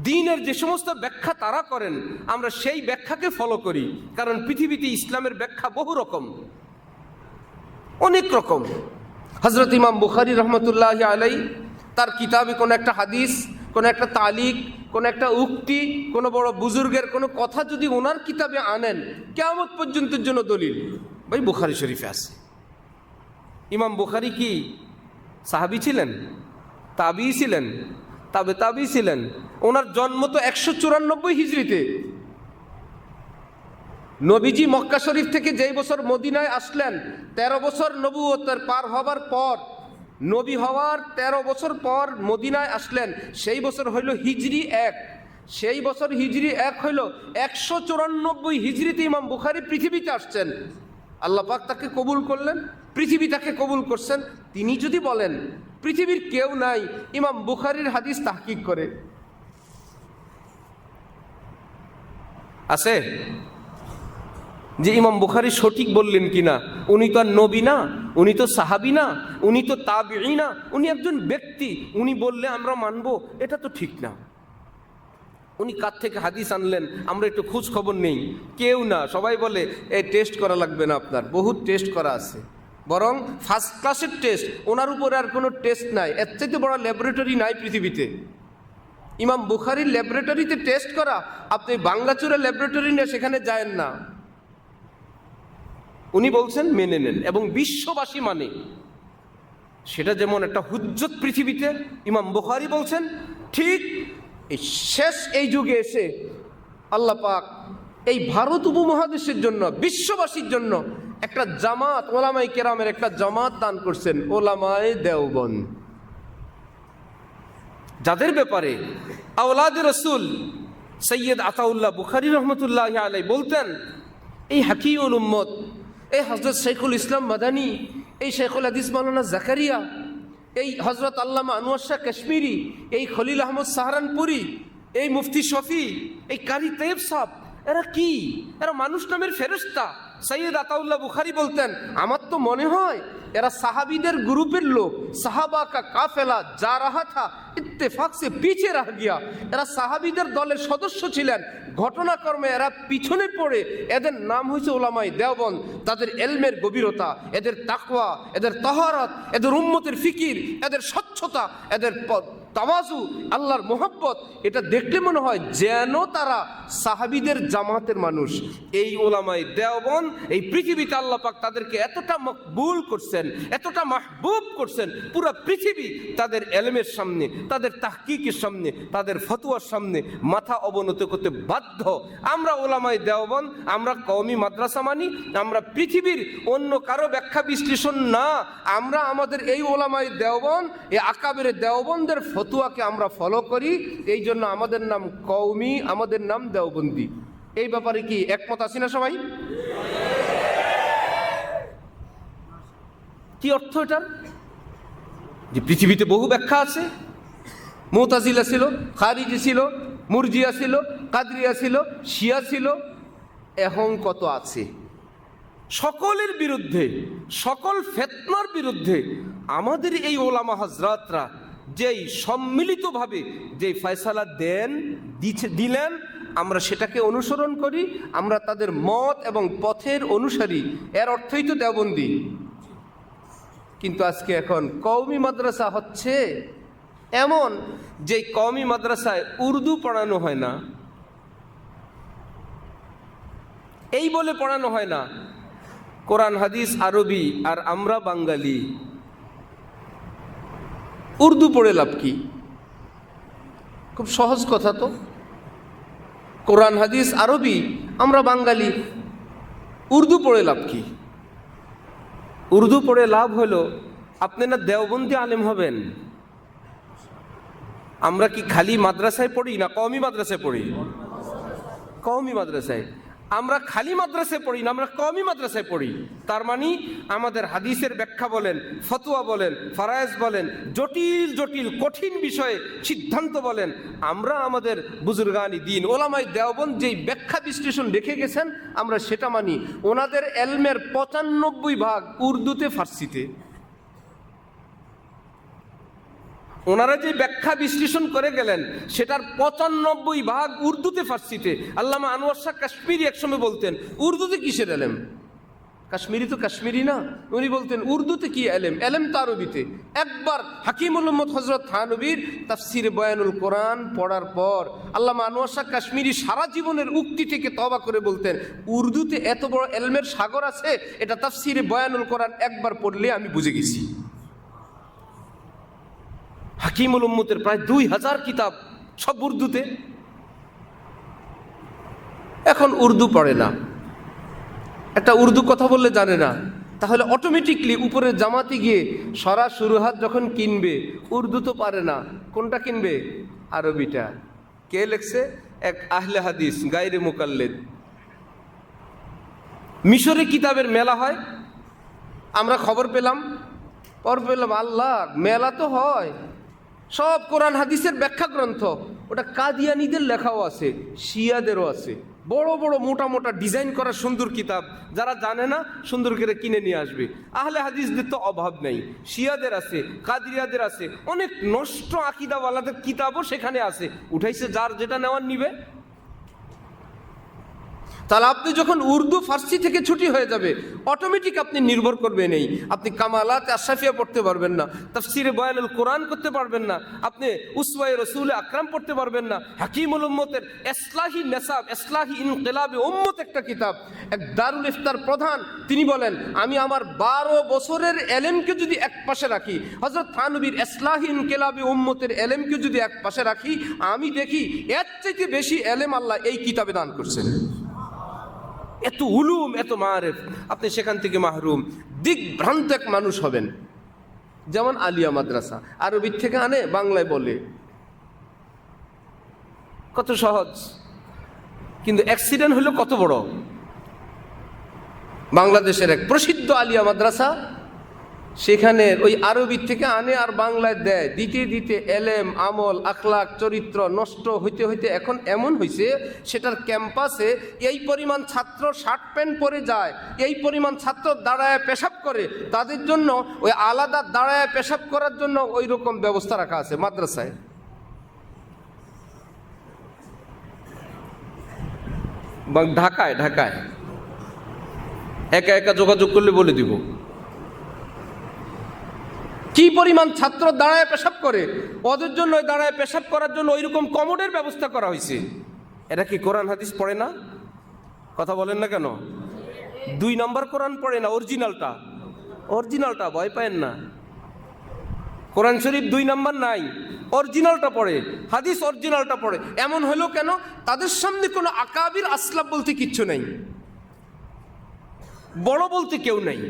দ্বীনের যে সমস্ত ব্যাখ্যা তারা করেন, আমরা সেই ব্যাখ্যাকে ফলো করি। কারণ পৃথিবীতে ইসলামের ব্যাখ্যা বহু রকম, অনেক রকম। হযরত ইমাম বুখারী রহমতুল্লাহি আলাইহি তার কিতাবে কোনো একটা হাদিস, কোনো একটা তালিক, কোনো একটা উক্তি, কোনো বড় বুজুর্গের কোনো কথা যদি ওনার কিতাবে আনেন, কিয়ামত পর্যন্তের জন্য দলিল। ভাই বুখারী শরীফে আছে। ইমাম বুখারী কি সাহাবী ছিলেন? তাবিঈ ছিলেন? তাবিঈ ছিলেন? ওনার জন্ম তো 194 হিজরিতে। নবীজি মক্কা শরীফ থেকে যেই বছর মদিনায় আসলেন, 13 বছর নবুয়তের পার হবার পর, নবী হওয়ার 13 বছর পর মদিনায় আসলেন, সেই বছর হইল হিজরি 1। সেই বছর হিজরি 1 হইল 194 হিজরিতে ইমাম বুখারী পৃথিবীতে আসছেন। আল্লাহ পাক তাকে কবুল করলেন, পৃথিবী তাকে কবুল করছেন। তিনি যদি বলেন পৃথিবীর কেউ নাই ইমাম বুখারীর হাদিস তাহকিক করে, আছে যে ইমাম বুখারী সঠিক বললেন কিনা? উনি তো আর নবী না, উনি তো সাহাবী না, উনি তো তাবিঈ না, উনি একজন ব্যক্তি, উনি বললে আমরা মানবো, এটা তো ঠিক না। উনি কার থেকে হাদিস আনলেন আমরা একটু খোঁজ খবর নেই। কেউ না, সবাই বলে এই টেস্ট করা লাগবে না, আপনার বহুত টেস্ট করা আছে, বরং ফার্স্ট ক্লাসের টেস্ট, ওনার উপরে আর কোনো টেস্ট নাই। এর চাইতে বড় ল্যাবরেটরি নাই পৃথিবীতে। ইমাম বুখারীর ল্যাবরেটরিতে টেস্ট করা, আপনি বাংলাচুরের ল্যাবরেটরি নিয়ে সেখানে যায়েন না। উনি বলছেন মেনে নেন, এবং বিশ্ববাসী মানে, সেটা যেমন একটা হুজ্জত পৃথিবীতে। ইমাম বুখারী বলছেন ঠিক। এই শেষ এই যুগে এসে আল্লাহ পাক এই ভারত উপমহাদেশের জন্য, বিশ্ববাসীর জন্য একটা জামাত, ওলামায়ে কেরামের একটা জামাত দান করছেন, ওলামায়ে দেওবন্দ, যাদের ব্যাপারে আওলাদে রসুল সৈয়দ আতাউল্লাহ বুখারী রহমতুল্লাহি আলাইহি বলতেন, এই হাকিউল উম্মত, এই হযরত শাইখুল ইসলাম মাদানী, এই শাইখুল হাদিস মাওলানা জাকারিয়া, এই হযরত আল্লামা আনোয়ার শাহ কাশ্মীরি, এই খলিল আহমদ সাহারানপুরি, এই মুফতি শফি, এই কারি তৈয়ব সাহেব, এরা কি? এরা মানুষ নামের ফেরেশতা। সৈয়দ আতাউল্লাহ বুখারী বলতেন, আমার তো মনে হয় এরা সাহাবীদের গ্রুপের লোক। সাহাবা কা কাফেলা যা রাহা থা ইত্তেফাক সে পিছে রাহ গিয়া। এরা সাহাবীদের দলের সদস্য ছিলেন, ঘটনাক্রমে এরা পিছনে পড়ে। এদের নাম হয়েছে ওলামায়ে দেওবন্দ। তাদের এলমের গভীরতা, এদের তাকওয়া, এদের তাহারাত, এদের উম্মতের ফিকির, এদের স্বচ্ছতা, এদের তাওয়াজু, আল্লাহর মোহাব্বত, এটা দেখলে মনে হয় যেন তারা সাহাবীদের জামাতের মানুষ। এই ওলামায়ে দেওবন্দ এই পৃথিবীতে আল্লাহ পাক তাদেরকে এতটা মকবুল করছেন, এতটা মাহবুব করছেন, পুরো পৃথিবী তাদের এলমের সামনে, তাদের তাহকিকের সামনে, তাদের ফতোয়ার সামনে মাথা অবনত করতে বাধ্য। আমরা ওলামায়ে দেওবন্দ, আমরা কওমি মাদ্রাসা মানি, আমরা পৃথিবীর অন্য কারো ব্যাখ্যা বিশ্লেষণ না। আমরা আমাদের এই ওলামায়ে দেওবন্দ, এই আকাবের দেওবন্দের ফতোয়াকে আমরা ফলো করি। এই জন্য আমাদের নাম কওমি, আমাদের নাম দেওবন্দি। এই ব্যাপারে কি একমত আছি না সবাই? কি অর্থ এটার? যে পৃথিবীতে বহু ব্যাখ্যা আছে। মুতাজিলা ছিল, খারিজি ছিল, মুরজিয়া ছিল, কাদরিয়া ছিল, শিয়া ছিল, এখন কত আছে, সকলের বিরুদ্ধে, সকল ফিতনার বিরুদ্ধে আমাদের এই ওলামা হযরতরা যেই সম্মিলিতভাবে যেই ফয়সালা দিলেন, আমরা সেটাকে অনুসরণ করি, আমরা তাদের মত এবং পথের অনুসারী, এর অর্থই তো দেওবন্দি। কিন্তু আজকে এখন কওমি মাদ্রাসা হচ্ছে এমন যে কওমি মাদ্রাসায় উর্দু পড়ানো হয় না, এই বলে পড়ানো হয় না কোরআন হাদিস আরবি আর আমরা বাঙালি, উর্দু পড়ে লাভ কি? খুব সহজ কথা তো, কোরআন হাদিস আরবি, আমরা বাঙালি, উর্দু পড়ে লাভ কি? উর্দু পড়ে লাভ হলো আপনি না দেওবন্দি আলেম হবেন। আমরা কি খালি মাদ্রাসায় পড়ি না কওমি মাদ্রাসায় পড়ি? কওমি মাদ্রাসায়। আমরা খালি মাদ্রাসায় পড়ি না, আমরা কওমি মাদ্রাসায় পড়ি। তার মানে আমাদের হাদিসের ব্যাখ্যা বলেন, ফতোয়া বলেন, ফারায়েজ বলেন, জটিল জটিল কঠিন বিষয়ে সিদ্ধান্ত বলেন, আমরা আমাদের বুজুর্গানি দিন ওলামায়ে দেওবন্দ যেই ব্যাখ্যা বিশ্লেষণ রেখে গেছেন আমরা সেটা মানি। ওনাদের এলমের ৯৫% উর্দুতে, ফার্সিতে। ওনারা যে ব্যাখ্যা বিশ্লেষণ করে গেলেন সেটার ৯৫% উর্দুতে, ফার্সিতে। আল্লামা আনোয়ার শাহ কাশ্মীরি একসময় বলতেন, উর্দুতে কিসের এলেম? কাশ্মীরি তো কাশ্মীরি না। উনি বলতেন উর্দুতে কি এলেম, এলেম তো আরবিতে। একবার হাকিমুল উম্মত হযরত থানবীর তাফসিরে বয়ানুল কোরআন পড়ার পর আল্লামা আনোয়ার শাহ কাশ্মীরি সারা জীবনের উক্তি থেকে তওবা করে বলতেন, উর্দুতে এত বড় এলমের সাগর আছে, এটা তাফসিরে বয়ানুল কোরআন একবার পড়লে আমি বুঝে গেছি। হাকিমুল উম্মতের প্রায় ২০০০ কিতাব, সব উর্দুতে। এখন উর্দু পড়ে না, একটা উর্দু কথা বললে জানে না, তাহলে অটোমেটিকলি উপরের জামাতে গিয়ে সরা সুরহাত যখন কিনবে, উর্দু তো পারে না, কোনটা কিনবে? আরবিটা। কে লেখছে? এক আহলে হাদিস, গায়রে মুকাল্লিদ। মিশরে কিতাবের মেলা হয়, আমরা খবর পেলাম, আল্লাহ, মেলা তো হয়, সব কোরআন হাদিসের ব্যাখ্যা গ্রন্থ, ওটা কাদিয়ানীদের লেখাও আছে, শিয়াদেরও আছে, বড় বড় মোটা মোটা ডিজাইন করা সুন্দর কিতাব। যারা জানে না সুন্দর করে কিনে নিয়ে আসবে। আহলে হাদিসদের তো অভাব নেই, শিয়াদের আছে, কাদিয়াদের আছে, অনেক নষ্ট আকীদাওয়ালাদের কিতাবও সেখানে আছে, উঠাইছে, যার যেটা নেওয়ার নিবে। তাহলে আপনি যখন উর্দু ফার্সি থেকে ছুটি হয়ে যাবে, অটোমেটিক আপনি নির্ভর করবেন এই, আপনি কামালাত আশরাফিয়া পড়তে পারবেন না, তাফসিরে বয়ানুল কোরআন করতে পারবেন না, আপনি উসওয়ায়ে রাসূল আকরাম পড়তে পারবেন না, হাকিমুল উম্মতের ইসলাহি নেসাব, ইসলাহি ইনকিলাবে উম্মত একটা কিতাব, এক দারুল ইফতার প্রধান, তিনি বলেন, আমি আমার ১২ বছরের এলেমকে যদি এক পাশে রাখি, হযরত থানবীর ইসলাহি ইনকিলাবে উম্মতের এলেমকে যদি এক পাশে রাখি, আমি দেখি এর চাইতে বেশি এলেম আল্লাহ এই কিতাবে দান করছেন। এত উলুম, এত মারেফ, আপনি সেখান থেকে মাহরুম, দিকভ্রান্ত এক মানুষ হবেন। যেমন আলিয়া মাদ্রাসা, আরবির থেকে আনে বাংলায় বলে, কত সহজ, কিন্তু অ্যাক্সিডেন্ট হলো কত বড়। বাংলাদেশের এক প্রসিদ্ধ আলিয়া মাদ্রাসা, সেখানে ওই আরবির থেকে আনে আর বাংলায় দেয়, দিতে দিতে এলেম, আমল, আখলাক, চরিত্র নষ্ট হইতে হইতে এখন এমন হয়েছে সেটার ক্যাম্পাসে এই পরিমাণ ছাত্র শার্ট প্যান্ট পরে যায়, এই পরিমাণ ছাত্র দাঁড়ায় পেশাব করে, তাদের জন্য ওই আলাদা দাঁড়ায় পেশাব করার জন্য ওই রকম ব্যবস্থা রাখা আছে মাদ্রাসায়। ঢাকায় একা একা যোগাযোগ করলে বলে দিব কি পরিমাণ ছাত্র দাঁড়ায় পেশাব করে, ওদের জন্য ওই দাঁড়ায় পেশাব করার জন্য ওইরকম কমোডের ব্যবস্থা করা হয়েছে। এরা কি কোরআন হাদিস পড়ে না? কথা বলেন না কেন? ২ নম্বর কোরআন পড়ে না, অরিজিনালটা, ভয় পায়েন না। কোরআন শরীফ ২ নম্বর নাই, অরিজিনালটা পড়ে, হাদিস অরিজিনালটা পড়ে। এমন হলো কেন? তাদের সামনে কোনো আকাবির আসলাফ বলতে কিচ্ছু নেই, বড় বলতে কেউ নেই।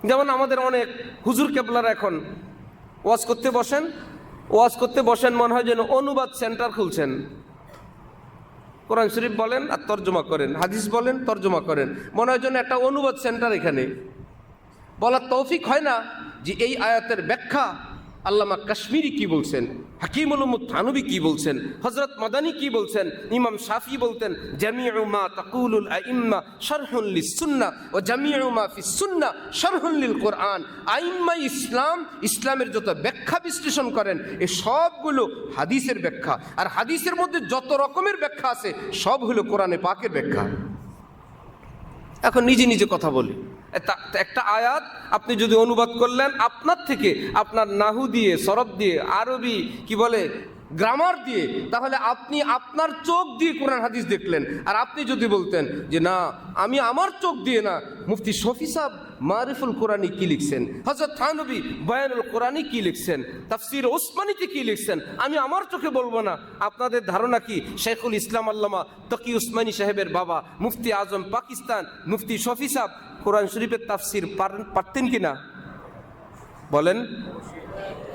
যেমন আমাদের অনেক হুজুর কেবলারা এখন ওয়াজ করতে বসেন মনে হয় যেন অনুবাদ সেন্টার খুলছেন। কোরআন শরীফ বলেন আর তর্জমা করেন, হাদিস বলেন তর্জমা করেন, মনে হয় যেন একটা অনুবাদ সেন্টার। এখানে বলার তৌফিক হয় না যে এই আয়াতের ব্যাখ্যা আল্লামা কাশ্মীরি কি বলছেন, হাকিমুল উম্মত থানবী কি বলছেন, হযরত মাদানী কি বলছেন, ইমাম শাফি বলতেন জামিউ মা তাকুলুল আইম্মা শারহুন লিস-সুন্নাহ ওয়া জামিউ মা ফিস-সুন্নাহ শারহুন লিল কোরআন। আইম্মা ইসলামের যত ব্যাখ্যা বিশ্লেষণ করেন এই সবগুলো হাদিসের ব্যাখ্যা, আর হাদিসের মধ্যে যত রকমের ব্যাখ্যা আছে সব হলো কোরআনে পাকের ব্যাখ্যা। এখন নিজে নিজে কথা বলি, একটা আয়াত আপনি যদি অনুবাদ করলেন আপনার থেকে, আপনার নাহু দিয়ে, সরব দিয়ে, আরবি কি বলে গ্রামার দিয়ে, তাহলে আপনি আপনার চোখ দিয়ে কোরআন হাদিস দেখলেন। আর আপনি যদি বলতেন যে না আমি আমার চোখ দিয়ে না, মুফতি শফি সাহেব মারিফুল কোরআনী কি লিখছেন, হযরত থানবী বয়ানুল কোরআনী কি লিখছেন, তাফসির ওসমানীতে কি লিখছেন, আমি আমার চোখে বলবো না। আপনাদের ধারণা কি শেখুল ইসলাম আল্লামা তকি উসমানী সাহেবের বাবা মুফতি আজম পাকিস্তান মুফতি শফি সাহেব কোরআন শরীফের তাফসির পারতেন কিনা বলেন?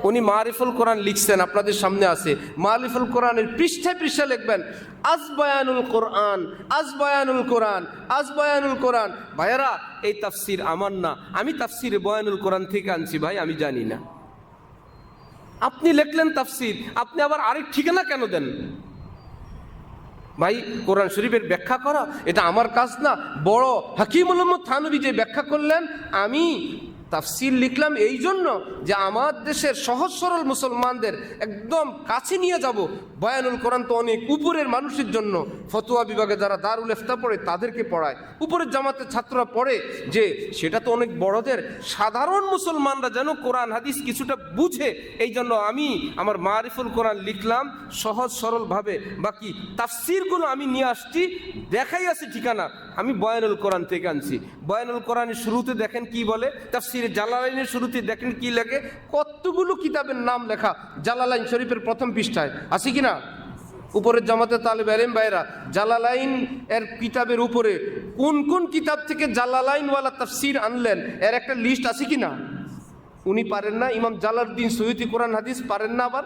উনি মারিফুল কোরআন লিখছেন, আপনাদের সামনে আছে। মারিফুল কোরআনের পৃষ্ঠায় পৃষ্ঠা লিখবেন আজবায়ানুল কোরআন, আজবায়ানুল কোরআন, আজবায়ানুল কোরআন। ভাইয়ারা এই তাফসির আমার না, আমি তাফসিরে বয়ানুল কোরআন থেকে আনছি ভাই, আমি জানি না। আপনি লিখলেন তাফসির, আপনি আবার আরেক ঠিকানা কেন দেন ভাই? কোরআন শরীফের ব্যাখ্যা করা এটা আমার কাজ না। বড় হাকিমুল উম্মত থানবী যে ব্যাখ্যা করলেন, আমি তাফসির লিখলাম এই জন্য যে আমার দেশের সহজ সরল মুসলমানদের একদম কাছে নিয়ে যাব। বয়ানুল কোরআন তো অনেক উপরের মানুষের জন্য, ফতোয়া বিভাগে যারা দারুল ইফতা পড়ে তাদেরকে পড়ায়, উপরের জামাতের ছাত্ররা পড়ে, যে সেটা তো অনেক বড়দের। সাধারণ মুসলমানরা যেন কোরআন হাদিস কিছুটা বুঝে, এই জন্য আমি আমার মারিফুল কোরআন লিখলাম সহজ সরলভাবে। বাকি তাফসিরগুলো আমি নিয়ে আসছি, দেখাই আছে ঠিকানা, আমি বয়ানুল কোরআন থেকে আনছি। বয়ানুল কোরআনের শুরুতে দেখেন কি বলে, তাফসির জালালাইনের শুরুতে দেখেন কি লেখে, কতগুলো কিতাবের নাম লেখা জালালাইন শরীফের প্রথম পৃষ্ঠায় আছে কিনা? উপরের জামাতে তালেব ইলম ভাইরা জালালাইন এর কিতাবের উপরে কোন কোন কিতাব থেকে জালালাইন ওয়ালা তাফসির আনলেন এর একটা লিস্ট আছে কিনা? উনি পারেন না। ইমাম জালালউদ্দিন সৈয়দী কোরআন হাদিস পারেন না। আবার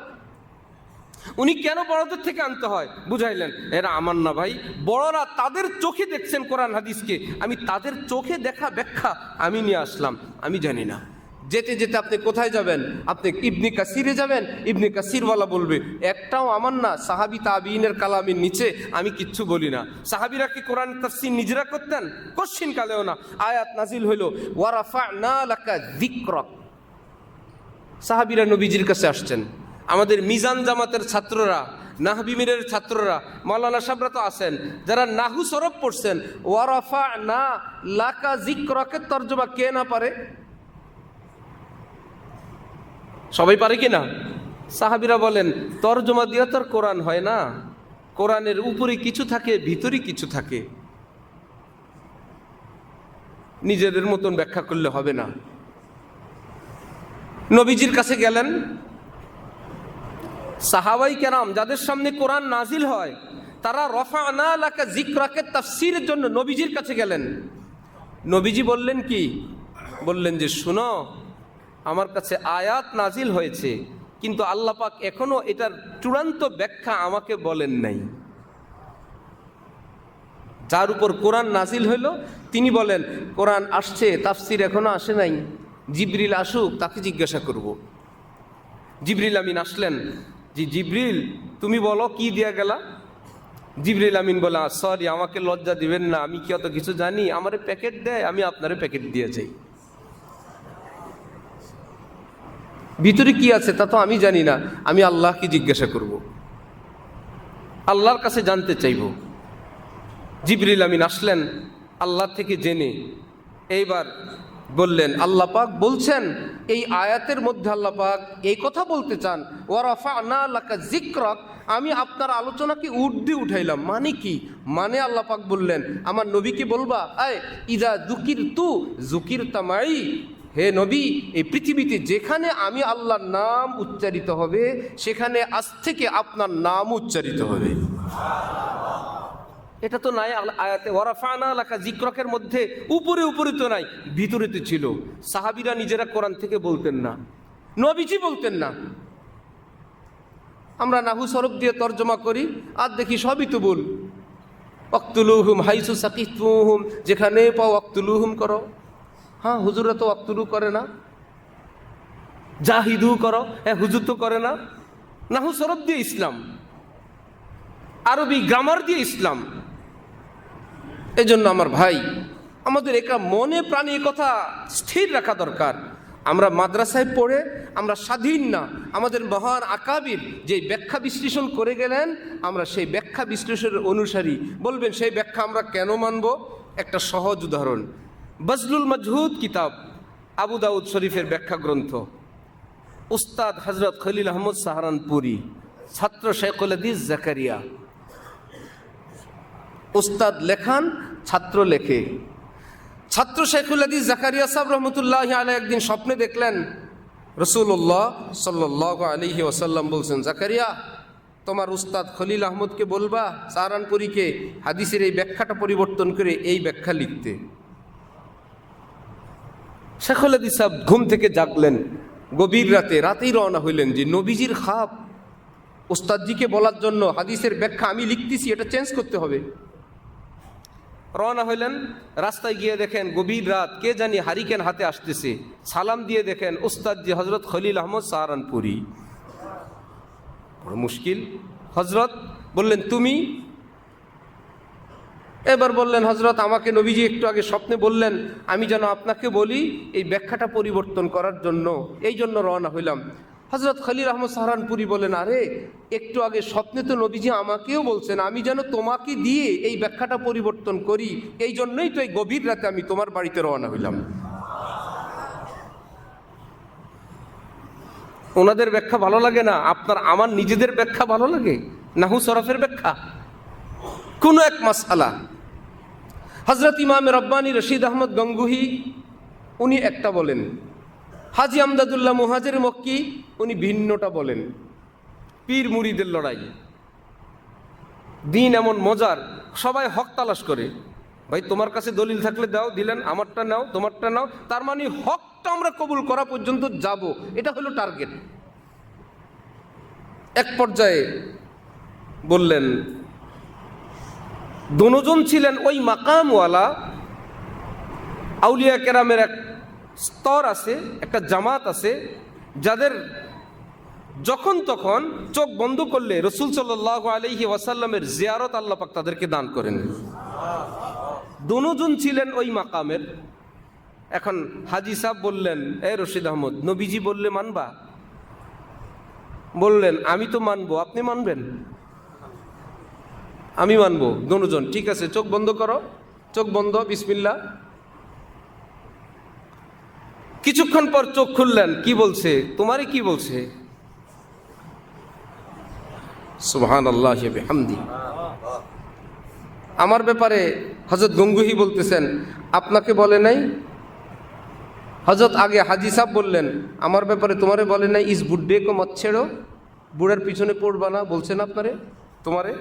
উনি কেন বড়দের থেকে আনতে হয় বুঝাইলেন, এরা আমার না ভাই, বড়রা তাদের চোখে দেখছেন কোরআন হাদিসকে, আমি তাদের চোখে দেখা ব্যাখ্যা আমি নিয়ে আসলাম, আমি জানি না। যেতে যেতে আপনি কোথায় যাবেন? আপনি ইবনে কাসিরে যাবেন, ইবনে কাসিরওয়ালা বলবে একটাও আমার না, সাহাবী তাবিঈনের কালামের নিচে আমি কিচ্ছু বলি না। সাহাবীরা কি কোরআন তাফসীর নিজেরা করতেন? কোশ্চিন কালেও না। আয়াত নাজিল হইল ওয়া রাফা'না লাকা যিকরাক, সাহাবীরা নবীজির কাছে আসছেন। আমাদের মিজান জামাতের ছাত্ররা, নাহবি মিরের ছাত্ররা, মাওলানা সাহেবরা তো আছেন, যারা নাহু সরব পড়ছেন, ওয়া রাফা'না লাকা যিকরাকের তরজমা কে না পারে? সবাই পারে কিনা? সাহাবীরা বলেন তরজমা দিয়ে তো কোরআন হয় না, কোরআনের উপরে কিছু থাকে, ভিতরে কিছু থাকে, নিজেদের মতন ব্যাখ্যা করলে হবে না। নবীজির কাছে গেলেন, সাহাবাই কেরাম যাদের সামনে কোরআন নাজিল হয় তারা রাফা'না লাকা যিকরাকে তাফসীরের জন্য নবীজির কাছে গেলেন। নবীজি বললেন কি? বললেন যে শুনো, আমার কাছে আয়াত নাজিল হয়েছে, কিন্তু আল্লাহ পাক এখনো এটার চূড়ান্ত ব্যাখ্যা আমাকে বলেন নাই। যার উপর কোরআন নাজিল হইল তিনি বলেন কোরআন আসছে, তাফসীর এখনো আসে নাই, জিবরিল আসুক তাকে জিজ্ঞাসা করব। জিবরিল আমিন আসলেন, জি জিবরিল তুমি বলো কি দিয়া গেলা? জিবরিল আমিন বলে সরি, আমাকে লজ্জা দিবেন না, আমি কি অত কিছু জানি? আমারে প্যাকেট দেয়, আমি আপনারে প্যাকেট দিয়ে যাই, ভিতরে কি আছে তা তো আমি জানি না, আমি আল্লাহকে জিজ্ঞাসা করব, আল্লাহর কাছে জানতে চাইব। জিবরিল আমিন আসলেন আল্লাহ থেকে জেনে, এইবার বললেন আল্লাহ পাক বলছেন এই আয়াতের মধ্যে আল্লাহ পাক এই কথা বলতে চান ওয়া রাফা'না লাকা যিকরাক, আমি আপনার আলোচনাকে ঊর্ধ্বে উঠাইলাম। মানে কি? মানে আল্লাহ পাক বললেন আমার নবীকে বলবা, আয় ইযা যুকিরতু যুকিরতা মাই, হে নবী এই পৃথিবীতে যেখানে আমি আল্লাহর নাম উচ্চারিত হবে সেখানে আজ থেকে আপনার নাম উচ্চারিত হবে। এটা তো নাই আয়াতে ওয়া রাফা'না লাকা যিকরাকের মধ্যে, উপরে উপরে তো নাই, ভিতরে তো ছিল। সাহাবীরা নিজেরা কোরআন থেকে বলতেন না, নবীজি বলতেন না। আমরা নাহু সরব দিয়ে তর্জমা করি আর দেখি সবই তো বল, ওয়াকতুলুহুম হাইসু সাকিফতুহুম, যেখানে পাও ওয়াকতুলুহুম করো। হ্যাঁ হুজুরা তো ওয়াকতুলু করে না, জাহিদু করো, হুজুর তো করে না। নাহু সরব দিয়ে ইসলাম, আরবি গ্রামার দিয়ে ইসলাম। এজন্য আমার ভাই, আমাদের এটা মনে প্রাণে কথা স্থির রাখা দরকার। আমরা মাদ্রাসায় পড়ে আমরা স্বাধীন না। আমাদের মহান আকাবির যে ব্যাখ্যা বিশ্লেষণ করে গেলেন, আমরা সেই ব্যাখ্যা বিশ্লেষণের অনুসারী। বলবেন সেই ব্যাখ্যা আমরা কেন মানব? একটা সহজ উদাহরণ, বজলুল মজহুদ কিতাব, আবু দাউদ শরীফের ব্যাখ্যা গ্রন্থ, উস্তাদ হজরত খলিল আহমদ সাহারানপুরি, ছাত্র শেখুল হাদিস জাকারিয়া। উস্তাদ লেখান, ছাত্র লেখে। ছাত্র শেখুল হাদিস জাকারিয়া সাহেব রহমতুল্লাহ আলাইহি একদিন স্বপ্নে দেখলেন রাসূলুল্লাহ সাল্লাল্লাহু আলাইহি ওয়াসাল্লাম বলছেন, জাকারিয়া তোমার উস্তাদ খলিল আহমদকে বলবা সাহারানপুরীকে হাদিসের এই ব্যাখ্যাটা পরিবর্তন করে এই ব্যাখ্যা লিখতে। শেখুল হাদিস সাহেব ঘুম থেকে জাগলেন গভীর রাতেই রওনা হইলেন যে নবীজির খাপ উস্তাদজিকে বলার জন্য হাদিসের ব্যাখ্যা আমি লিখতেছি, এটা চেঞ্জ করতে হবে। রওনা হইলেন, রাস্তায় গিয়ে দেখেন গভীর রাত, কে জানি হারিকেন হাতে আসতেছে। সালাম দিয়ে দেখেন উস্তাদজি হজরত খলিল আহমদ সাহারানপুরি। বড় মুশকিল। হজরত বললেন তুমি? এবার বললেন, হজরত আমাকে নবীজি একটু আগে স্বপ্নে বললেন আমি যেন আপনাকে বলি এই ব্যাখ্যাটা পরিবর্তন করার জন্য, এই জন্য রওনা হইলাম। হজরত খলিল আহমদ সাহারানপুরি বলেন, আরে একটু আগে স্বপ্নে তো নবীজি আমাকেও বলছেন আমি যেন তোমাকে দিয়ে এই ব্যাখ্যাটা পরিবর্তন করি, এই জন্যই তো এই গভীর রাতে আমি তোমার বাড়িতে রওনা হইলাম। ওনাদের ব্যাখ্যা ভালো লাগে না, আপনার আমার নিজেদের ব্যাখ্যা ভালো লাগে? নাহু সরফের ব্যাখ্যা কোনো এক মাসআলা। হজরত ইমাম রব্বানী রশিদ আহমদ গঙ্গুহি উনি একটা বলেন, হাজি আমদাদুল্লাহ মুহাজির মক্কি উনি ভিন্নটা বলেন। পীর মুরিদের লড়াই। দিন এমন মজার, সবাই হক তালাশ করে। ভাই তোমার কাছে দলিল থাকলে দাও, দিলেন, আমারটা নাও, তোমারটা নাও। তার মানে হকটা আমরা কবুল করা পর্যন্ত যাব, এটা হলো টার্গেট। এক পর্যায়ে বললেন, দুজন ছিলেন ওই মাকামওয়ালা আউলিয়া কেরামের এক স্তর আছে, একটা জামাত আছে, যাদের যখন তখন চোখ বন্ধ করলে রসুল সাল্লাল্লাহু আলাইহি ওয়াসাল্লামের জিয়ারত আল্লাহ পাক তাদেরকে দান করেন। দুজন ছিলেন ওই মাকামের। এখন হাজি সাহেব বললেন, এ রশিদ আহমদ, নবীজি বললে মানবা? বললেন, আমি তো মানবো, আপনি মানবেন? আমি মানবো। দুজন, ঠিক আছে, চোখ বন্ধ করো। চোখ বন্ধ, বিসমিল্লাহ। কিছুক্ষণ পর চোখ খুললেন, কি বলছে? তোমারে কি বলছে? সুবহানাল্লাহি ওয়া বিহামদি। আমার ব্যাপারে হযরত গঙ্গুহি বলতেছেন, আপনাকে বলে নাই? হযরত আগে হাজি সাহেব বললেন, আমার ব্যাপারে তোমারে বলে নাই ইস বুড্ডে কো মত ছেড়ো, বুড়ার পিছনে পড়বা না, বলছেন আপনারে? তোমারে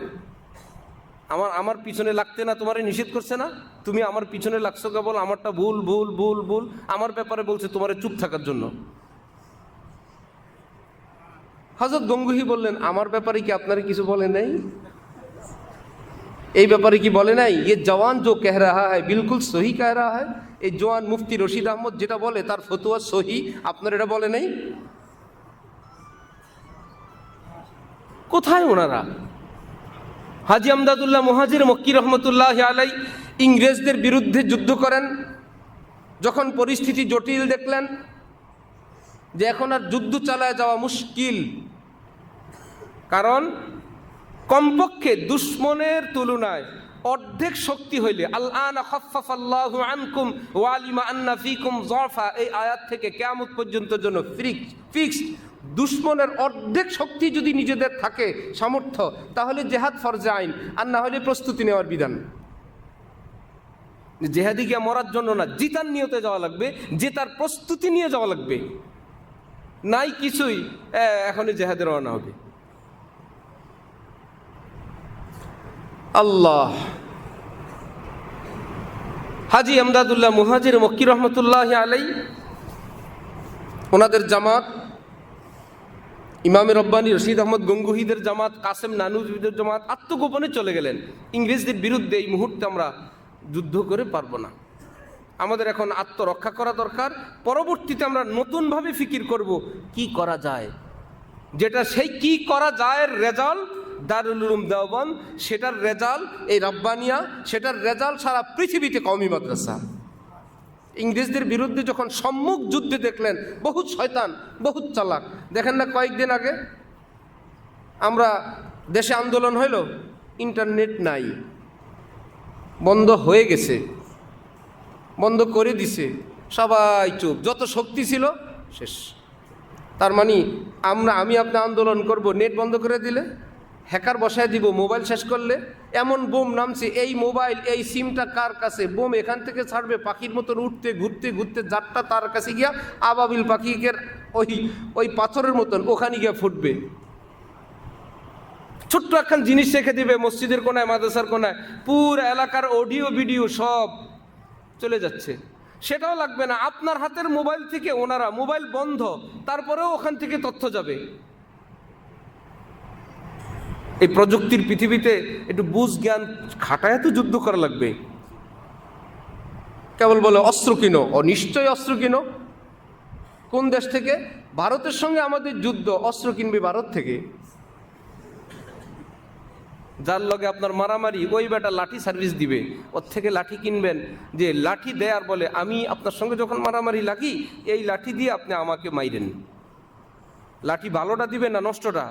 আমার পিছনে লাগতে না তোমারে নিষেধ করছে না? তুমি আমার পিছনে লাগছো কেবল আমারটা ভুল ভুল ভুল ভুল, আমার ব্যাপারে বলছে তোমারে চুপ থাকার জন্য। হযরত গঙ্গুহি বললেন, আমার ব্যাপারে কি আপনারে কিছু বলে নাই? এই ব্যাপারে কি বলে নাই? ये जवान जो कह रहा है बिल्कुल सही कह रहा है। এই জওয়ান মুফতি রশিদ আহমদ যেটা বলে তার ফতোয়া সহি, আপনার এটা বলে নাই? কোথায় ওনারা? হাজি আমদাদুল্লাহ মুহাজির মক্কি রহমতুল্লাহ আলাই ইংরেজদের বিরুদ্ধে যুদ্ধ করেন। যখন পরিস্থিতি জটিল দেখলেন যে এখন আর যুদ্ধ চালায় যাওয়া মুশকিল, কারণ কমপক্ষে দুশ্মনের তুলনায় অর্ধেক শক্তি হইলে আল-আনা খাফফাল্লাহু আনকুম ওয়া আলিমা আন্না ফীকুম যাফা, এই আয়াত থেকে কিয়ামত পর্যন্ত জন্য ফিক্সড দুশ্মনের অর্ধেক শক্তি যদি নিজেদের থাকে সামর্থ্য, তাহলে জেহাদ ফরজে আইন, আর না হলে প্রস্তুতি নেওয়ার বিধান। জেহাদি গিয়া মরার জন্য না, জিতার নিয়তে যাওয়া লাগবে, জেতার প্রস্তুতি নিয়ে যাওয়া লাগবে। নাই কিছুই, এখনই জেহাদে রওনা হবে। আল্লাহ। হাজি আমদাদুল্লাহ মুহাজির মক্কি রহমতুল্লাহ আলাই, ওনাদের জামাত, ইমামে রব্বানী রশিদ আহমদ গঙ্গুহিদের জামাত, কাসেম নানুজবিদের জামাত আত্মগোপনে চলে গেলেন। ইংরেজদের বিরুদ্ধে এই মুহূর্তে আমরা যুদ্ধ করে পারবো না, আমাদের এখন আত্মরক্ষা করা দরকার। পরবর্তীতে আমরা নতুনভাবে ফিকির করব কি করা যায়, যেটা সেই কি করা যায় রেজাল্ট দারুল উলুম দেওবন্দ, সেটার রেজাল্ট এই রাব্বানিয়া, সেটার রেজাল্ট সারা পৃথিবীতে কওমি মাদ্রাসা। ইংরেজদের বিরুদ্ধে যখন সম্মুখ যুদ্ধে দেখলেন বহুত শয়তান, বহুত চালাক। দেখেন না কয়েকদিন আগে আমরা দেশে আন্দোলন হইল, ইন্টারনেট নাই, বন্ধ হয়ে গেছে, বন্ধ করে দিছে, সবাই চুপ, যত শক্তি ছিল শেষ। তার মানে আমি আপনি আন্দোলন করব, নেট বন্ধ করে দিলে হ্যাকার বসায় দিব, মোবাইল শেষ করলে এমন বোম নামছে, এই মোবাইল এই সিমটা কার কাছে, বোম এখান থেকে ছাড়বে পাখির মতন উঠতে ঘুরতে ঘুরতে, যারটা তার কাছে গিয়া আবাবিল পাখিকে ওই পাথরের মতন ওখানে গিয়া ফুটবে। ছোট্ট একখান জিনিস রেখে দিবে মসজিদের কোনায়, মাদ্রাসার কোনায়, পুরো এলাকার অডিও ভিডিও সব চলে যাচ্ছে। সেটাও লাগবে না, আপনার হাতের মোবাইল থেকে ওনারা, মোবাইল বন্ধ তারপরেও ওখান থেকে তথ্য যাবে। এই প্রযুক্তির পৃথিবীতে একটু বুঝ জ্ঞান খাটায় তো যুদ্ধ করা লাগবে। কেবল বলে অস্ত্র কিনো, নিশ্চয়ই অস্ত্র কিনো। কোন দেশ থেকে? ভারতের সঙ্গে আমাদের যুদ্ধ, অস্ত্র কিনবে ভারত থেকে। যার লগে আপনার মারামারি, ওই বেটা লাঠি সার্ভিস দিবে, ওর থেকে লাঠি কিনবেন। যে লাঠি দেয়ার বলে আমি আপনার সঙ্গে যখন মারামারি লাগি, এই লাঠি দিয়ে আপনি আমাকে মাইরেন। লাঠি ভালোটা দিবেন না নষ্টটা?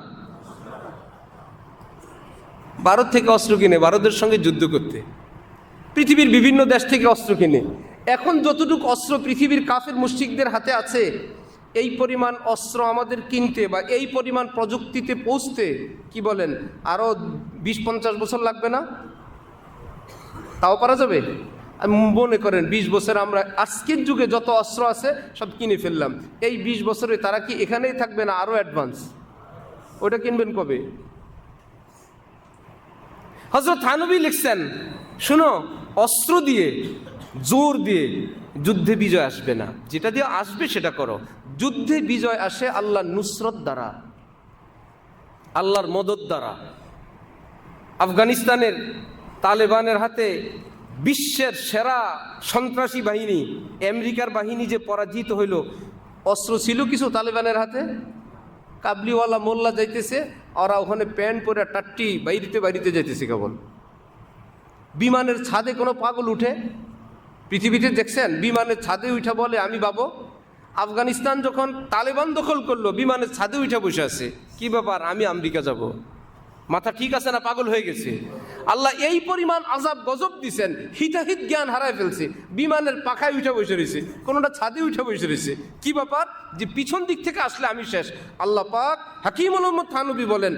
ভারত থেকে অস্ত্র কিনে ভারতের সঙ্গে যুদ্ধ করতে, পৃথিবীর বিভিন্ন দেশ থেকে অস্ত্র কিনে। এখন যতটুকু অস্ত্র পৃথিবীর কাফের মুশরিকদের হাতে আছে, এই পরিমাণ অস্ত্র আমাদের কিনতে বা এই পরিমাণ প্রযুক্তিতে পৌঁছতে কি বলেন আরও 20-50 বছর লাগবে না? তাও পারা যাবে? মনে করেন 20 বছর আমরা আজকের যুগে যত অস্ত্র আছে সব কিনে ফেললাম, এই 20 বছরে তারা কি এখানেই থাকবে না আরও অ্যাডভান্স? ওটা কিনবেন কবে? হযরত থানবী লিখছেন, শুনো, অস্ত্র দিয়ে জোর দিয়ে যুদ্ধে বিজয় আসবে না, যেটা দিয়ে আসবে সেটা করো। যুদ্ধে বিজয় আসে আল্লাহর নুসরত দ্বারা, আল্লাহর মদদ দ্বারা। আফগানিস্তানের তালেবানের হাতে বিশ্বের সেরা সন্ত্রাসী বাহিনী আমেরিকার বাহিনী যে পরাজিত হইল, অস্ত্র ছিল কিছু তালেবানের হাতে? কাবলিওয়ালা মোল্লা যাইতেছে, ওরা ওখানে প্যান্ট পরে টাট্টি বাইরিতে যাইতেছে। কেবল বিমানের ছাদে কোনো পাগল উঠে? পৃথিবীতে দেখছেন বিমানের ছাদে উঠা বলে আমি বাবো? আফগানিস্তান যখন তালেবান দখল করলো, বিমানের ছাদে উঠে বসে আছে, কি ব্যাপার, আমি আমেরিকা যাব। মাথা ঠিক আছে না পাগল হয়ে গেছে? আল্লাহ এই পরিমাণ আযাব গজব দিছেন, হিতাহিত জ্ঞান হারায় ফেলছে, বিমানের পাখায় উঠে বসে রয়েছে, কোনোটা ছাদে উঠে বসে রয়েছে। কি ব্যাপার, যে পিছন দিক থেকে আসলে আমি শেষ। আল্লাহ পাক হাকিমুল উম্মত থানবী বলেন,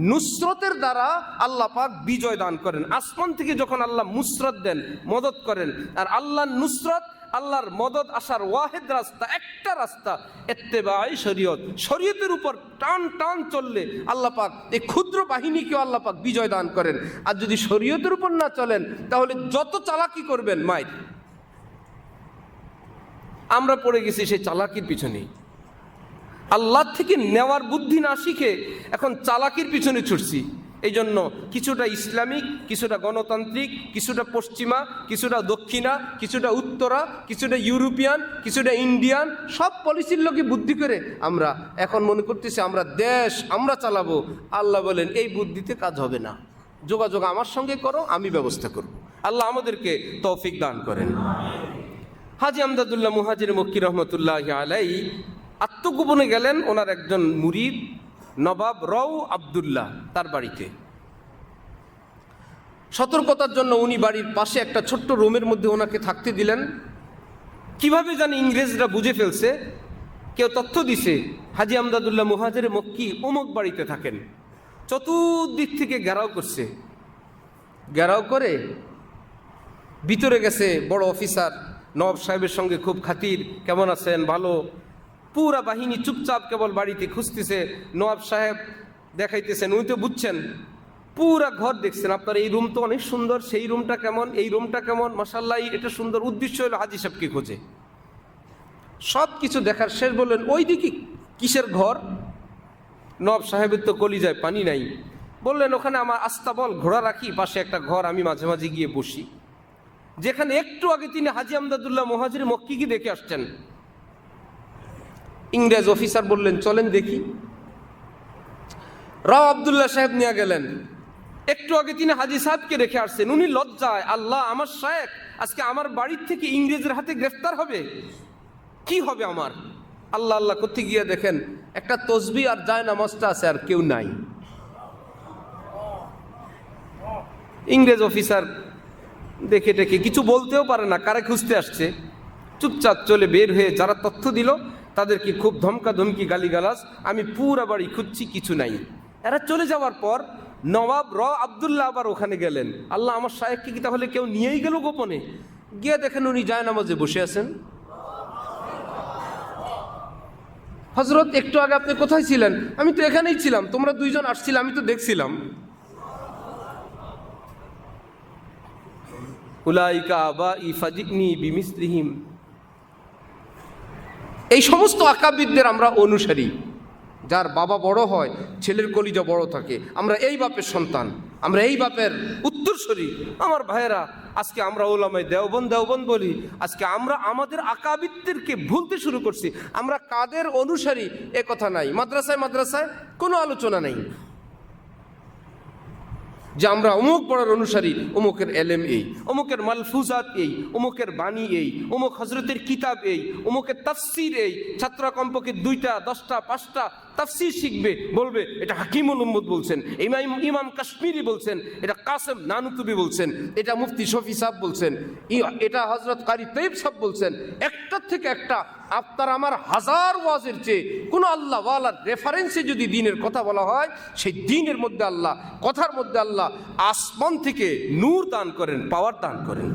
নুসরতের দ্বারা আল্লাহ পাক বিজয় দান করেন। আসমান থেকে যখন আল্লাহ মুসরত দেন, মদত করেন, আর আল্লাহর নুসরত, আল্লাহর মদত আসার ওয়াহিদ রাস্তা, একটা রাস্তা, ইত্তেবাই শরীয়ত। শরীয়তের উপর টান টান চললে আল্লাহ পাক এই ক্ষুদ্র বাহিনীকেও আল্লাহ পাক বিজয় দান করেন। আর যদি শরীয়তের উপর না চলেন, তাহলে যত চালাকি করবেন মাইর। আমরা পড়ে গেছি সেই চালাকির পিছনে, আল্লাহ থেকে নেওয়ার বুদ্ধি না শিখে এখন চালাকির পিছনে ছুটছি। এই জন্য কিছুটা ইসলামিক, কিছুটা গণতান্ত্রিক, কিছুটা পশ্চিমা, কিছুটা দক্ষিণা, কিছুটা উত্তরা, কিছুটা ইউরোপিয়ান, কিছুটা ইন্ডিয়ান, সব পলিসির লোকে বুদ্ধি করে আমরা এখন মনে করতেছি আমরা দেশ আমরা চালাবো। আল্লাহ বলেন এই বুদ্ধিতে কাজ হবে না, যোগাযোগ আমার সঙ্গে করো, আমি ব্যবস্থা করব। আল্লাহ আমাদেরকে তৌফিক দান করেন। হাজী আমদাদুল্লাহ মুহাজির মক্কি রহমতুল্লাহ আলাই আত্মগোপনে গেলেন ওনার একজন মুরিদ নবাব রউ আবদুল্লাহ তার বাড়িতে। সতর্কতার জন্য উনি বাড়ির পাশে একটা ছোট্ট রুমের মধ্যে ওনাকে থাকতে দিলেন। কিভাবে জানি ইংরেজরা বুঝে ফেলছে, কেউ তথ্য দিছে হাজী আমদাদুল্লাহ মুহাজির মক্কি অমুক বাড়িতে থাকেন। চতুর্দিক থেকে ঘেরাও করছে, ঘেরাও করে ভিতরে গেছে বড় অফিসার, নবাব সাহেবের সঙ্গে খুব খাতির, কেমন আছেন, ভালো। পুরা বাহিনী চুপচাপ কেবল বাড়িতে খুঁজতেছে। নওয়াব সাহেব দেখাইতেছেন, উনি তো বুঝছেন, পুরা ঘর দেখছেন, আপনার এই রুম তো অনেক সুন্দর, সেই রুমটা কেমন, এই রুমটা কেমন, মাশাআল্লাহ এটা সুন্দর। উদ্দেশ্য হলো হাজী সাহেবকে খোঁজে। সব কিছু দেখার শেষ বললেন, ওই দিকে কিসের ঘর? নওয়াব সাহেবের তো কলিজায় পানি নাই। বললেন ওখানে আমার আস্তাবল ঘোড়া রাখি, পাশে একটা ঘর, আমি মাঝে মাঝে গিয়ে বসি। যেখানে একটু আগে তিনি হাজী আমদাদুল্লাহ মুহাজির মক্কি দেখে আসছেন। ইংরেজ অফিসার বললেন চলেন দেখি। রাও আব্দুল্লাহ সাহেব নিয়ে গেলেন। একটু আগে তিনি হাজী সাহেবকে রেখে আসছেন। উনি লজ্জায়, আল্লাহ আমার শায়েখ আজকে আমার বাড়ির থেকে ইংরেজের হাতে গ্রেফতার হবে, কি হবে আমার। আল্লাহ আল্লাহ করতে গিয়ে দেখেন একটা তসবিহ আর যায় নামাজটা আছে, আর কেউ নাই। ইংরেজ অফিসার দেখে টেকে কিছু বলতেও পারে না, কারে খুঁজতে আসছে, চুপচাপ চলে বের হয়ে যারা তথ্য দিল তাদেরকে খুব ধমকা ধমকি গালিগালাজ, আমি পুরা বাড়ি খুঁজছি কিছু নাই। এরা চলে যাওয়ার পর নবাব আব্দুল্লাহ আবার ওখানে গেলেন। আল্লাহ আমার শায়েখকে কি তাহলে কেউ নিয়েই গেল গোপনে? গিয়ে দেখেন উনি যায় নামাজে বসে আছেন। হযরত একটু আগে আপনি কোথায় ছিলেন? আমি তো এখানেই ছিলাম, তোমরা দুইজন আসছিলে, আমি তো দেখছিলাম। উলাইকা আবাই ফাজিনি বিমিসলিহিম। এই সমস্ত আকাবিরদের আমরা অনুসারী। যার বাবা বড় হয় ছেলের কলিজা বড় থাকে, আমরা এই বাপের সন্তান, আমরা এই বাপের উত্তরসূরি। আমার ভাইয়েরা, আজকে আমরা ওলামায়ে দেওবন্দ বলি, আজকে আমরা আমাদের আকাবিরদেরকে ভুলতে শুরু করছি। আমরা কাদের অনুসারী এ কথা নাই, মাদ্রাসায় কোনো আলোচনা নেই যে আমরা অমুক পড়ার অনুসারী, অমুকের এলেম এই, অমুকের মালফুজাত এই, অমুকের বাণী এই, অমুক হজরতের কিতাব এই, অমুকের তাফসির এই। ছাত্ররা কমপক্ষে 2টা 10টা 5টা তাফসির শিখবে, বলবে এটা হাকিমুল উম্মত বলছেন, ইমাম কাশ্মীরি বলছেন, এটা কাসেম নানুতুবি বলছেন, এটা মুফতি শফি সাহেব বলছেন, এটা হজরত কারি তৈব সাহেব বলছেন। একটার থেকে একটা আপনার আমার হাজার ওয়াজের চেয়ে কোনো আল্লাহ ওয়ালার রেফারেন্সে যদি দ্বীনের কথা বলা হয়, সেই দ্বীনের মধ্যে আল্লাহ, কথার মধ্যে আল্লাহ আসমান থেকে নূর দান করেন, পাওয়ার দান করেন।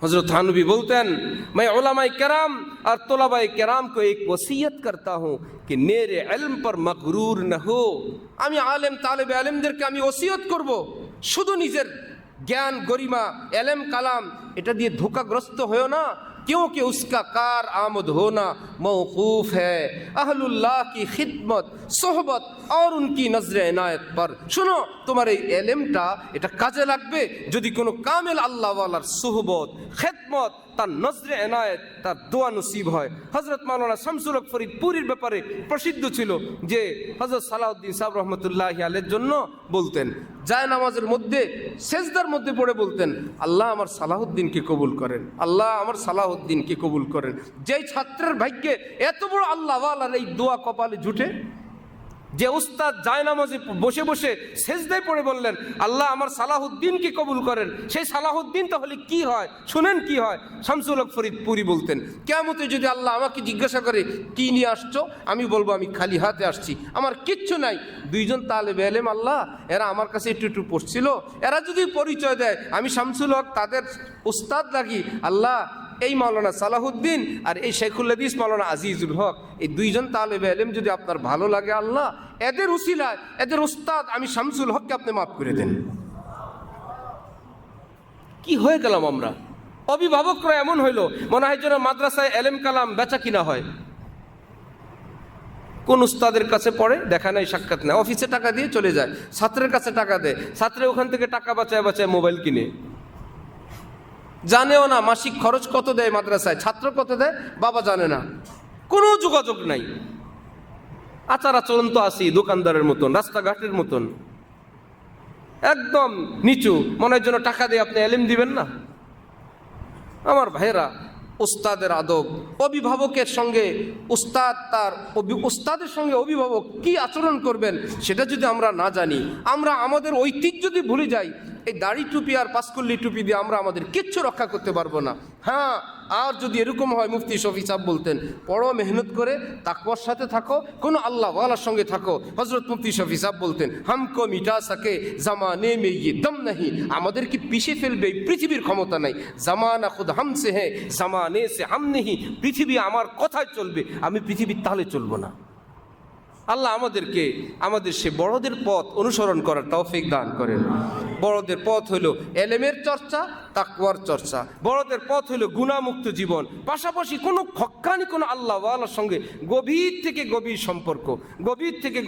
हज़रत थानवी बोलते हैं, मैं उलमाए कराम और तलबाए कराम को एक वसीयत करता हूँ कि मेरे इल्म पर मगरूर न हो। আমি আলেম তালেবে আলেমদেরকে আমি ওসিয়ত করব, শুধু নিজের জ্ঞান গরিমা এলেম কালাম এটা দিয়ে ধোকাগ্রস্ত হয়েও না, क्योंकि उसका कार आमद होना मौकूफ़ है अहलुल्लाह की खिदमत सोहबत और उनकी नजर इनायत पर। শুনো, তোমার এই এলেমটা এটা কাজে লাগবে যদি কোনো কামেল আল্লাহওয়ালার সোহবত খেদমত, তার নজরে এনায়েত, তার দোয়া নসিব হয়। হজরত মাওলানা শামসুল হক ফরিদপুরীর ব্যাপারে প্রসিদ্ধ ছিল যে হজরত সালাউদ্দিন সাহেব রহমতুল্লাহি আলাইহির জন্য বলতেন, যায় নামাজের মধ্যে সেজদার মধ্যে পড়ে বলতেন, আল্লাহ আমার সালাহুদ্দিনকে কবুল করেন, আল্লাহ আমার সালাহুদ্দিনকে কবুল করেন। যেই ছাত্রের ভাগ্যে এত বড় আল্লাহওয়ালার এই দোয়া কপালে জুটে, যে উস্তাদ যায় নামাজে বসে বসে সেজদায় পড়ে বললেন আল্লাহ আমার সালাহুদ্দিনকে কবুল করেন, সেই সালাহুদ্দিন তাহলে কি হয় শুনেন কি হয়। শামসুল হক ফরিদপুরী বলতেন, কিয়ামতে যদি আল্লাহ আমাকে জিজ্ঞাসা করে কি নিয়ে আসছো, আমি বলবো আমি খালি হাতে আসছি, আমার কিচ্ছু নাই। দুইজন তালেবে ইলম আল্লাহ, এরা আমার কাছে একটু পড়ছিল, এরা যদি পরিচয় দেয় আমি শামসুল হক তাদের উস্তাদ লাগি, আল্লাহ এই মাওলানা সালাহুদ্দিন আর এই শেখুল হাদিস মাওলানা আজিজুল হক, এই দুইজন তালেবে ইলম যদি আপনার ভালো লাগে, আল্লাহ এদের উসিলায় এদের উস্তাদ আমি শামসুল হককে আপনি মাফ করে দেন। কি হয়ে গেলাম আমরা? অভিভাবকরা এমন হইলো মনে হয় যেন মাদ্রাসায় এলেম কালাম বেচা কিনা হয়। কোন উস্তাদের কাছে পড়ে দেখা নাই, সাক্ষাৎ নেয়, অফিসে টাকা দিয়ে চলে যায়, ছাত্রের কাছে টাকা দেয়, ছাত্রে ওখান থেকে টাকা বাঁচায় বাঁচায় মোবাইল কিনে, জানেও না মাসিক খরচ কত দেয় মাদ্রাসায়, ছাত্র কত দেয় বাবা জানে না, কোনো যোগাযোগ নাই। আচার আচরণ তো আছি দোকানদারের মতন, রাস্তাঘাটের মতন, একদম নিচু, মনের জন্য টাকা দিয়ে আপনি এলেম দিবেন না। আমার ভাইয়েরা, উস্তাদের আদব, অভিভাবকের সঙ্গে উস্তাদ, তার উস্তাদের সঙ্গে অভিভাবক কি আচরণ করবেন সেটা যদি আমরা না জানি, আমরা আমাদের ঐতিহ্য যদি ভুলে যাই, এই দাড়ি টুপি আর পাঁচকল্লি টুপি দিয়ে আমরা আমাদের কিচ্ছু রক্ষা করতে পারবো না। হ্যাঁ, আর যদি এরকম হয়, মুফতি শফি সাহেব বলতেন, পড়ো, মেহনত করে তাকওয়ার সাথে থাকো, কোনো আল্লাহওয়ালার সঙ্গে থাকো। হজরত মুফতি শফি সাহেব বলতেন, হামকো মিটা সকে জামানে মে ইয়ে দম নাহি, আমাদেরকে পিষে ফেলবে এই পৃথিবীর ক্ষমতা নাই। জামানা খুদ হামসে হ্যাঁ, জামানে সে হাম নেহি, পৃথিবী আমার কথায় চলবে, আমি পৃথিবীর তাহলে চলবো না। আল্লাহ আমাদেরকে আমাদের সে বড়দের পথ অনুসরণ করার তৌফিক দান করেন। বড়দের পথ হলো এলেমের চর্চা, তাকওয়ার চর্চা, বড়দের পথ হলো গুনাহমুক্ত জীবন, পাশাপাশি কোনো হক্কানি কোনো আল্লাহওয়ালার সঙ্গে গভীর থেকে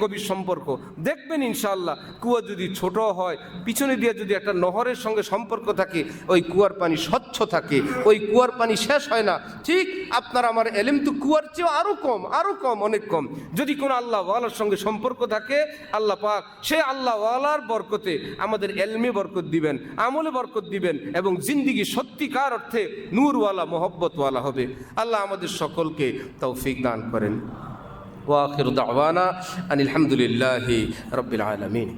গভীর সম্পর্ক দেখবেন ইনশাআল্লাহ। কুয়া যদি ছোট হয়, পিছনে দিয়ে যদি একটা নহরের সঙ্গে সম্পর্ক থাকে, ওই কুয়ার পানি স্বচ্ছ থাকে, ওই কুয়ার পানি শেষ হয় না। ঠিক আপনার আমার এলেম তো কুয়ার চেয়ে আরও কম, অনেক কম। যদি কোনো আল্লাহওয়ালার সঙ্গে সম্পর্ক থাকে, আল্লাহ পাক সে আল্লাহওয়ালার বরকতে আমাদের এলমে বরকত দিবেন, আমলে বরকত দিবেন, এবং জিন্দিগি সত্যিকার অর্থে নূরওয়ালা মোহব্বতওয়ালা হবে। আল্লাহ আমাদের সকলকে তৌফিক দান করেন। ওয়া আখিরু দাওয়ানা আনিল হামদুলিল্লাহি রাব্বিল আলামিন।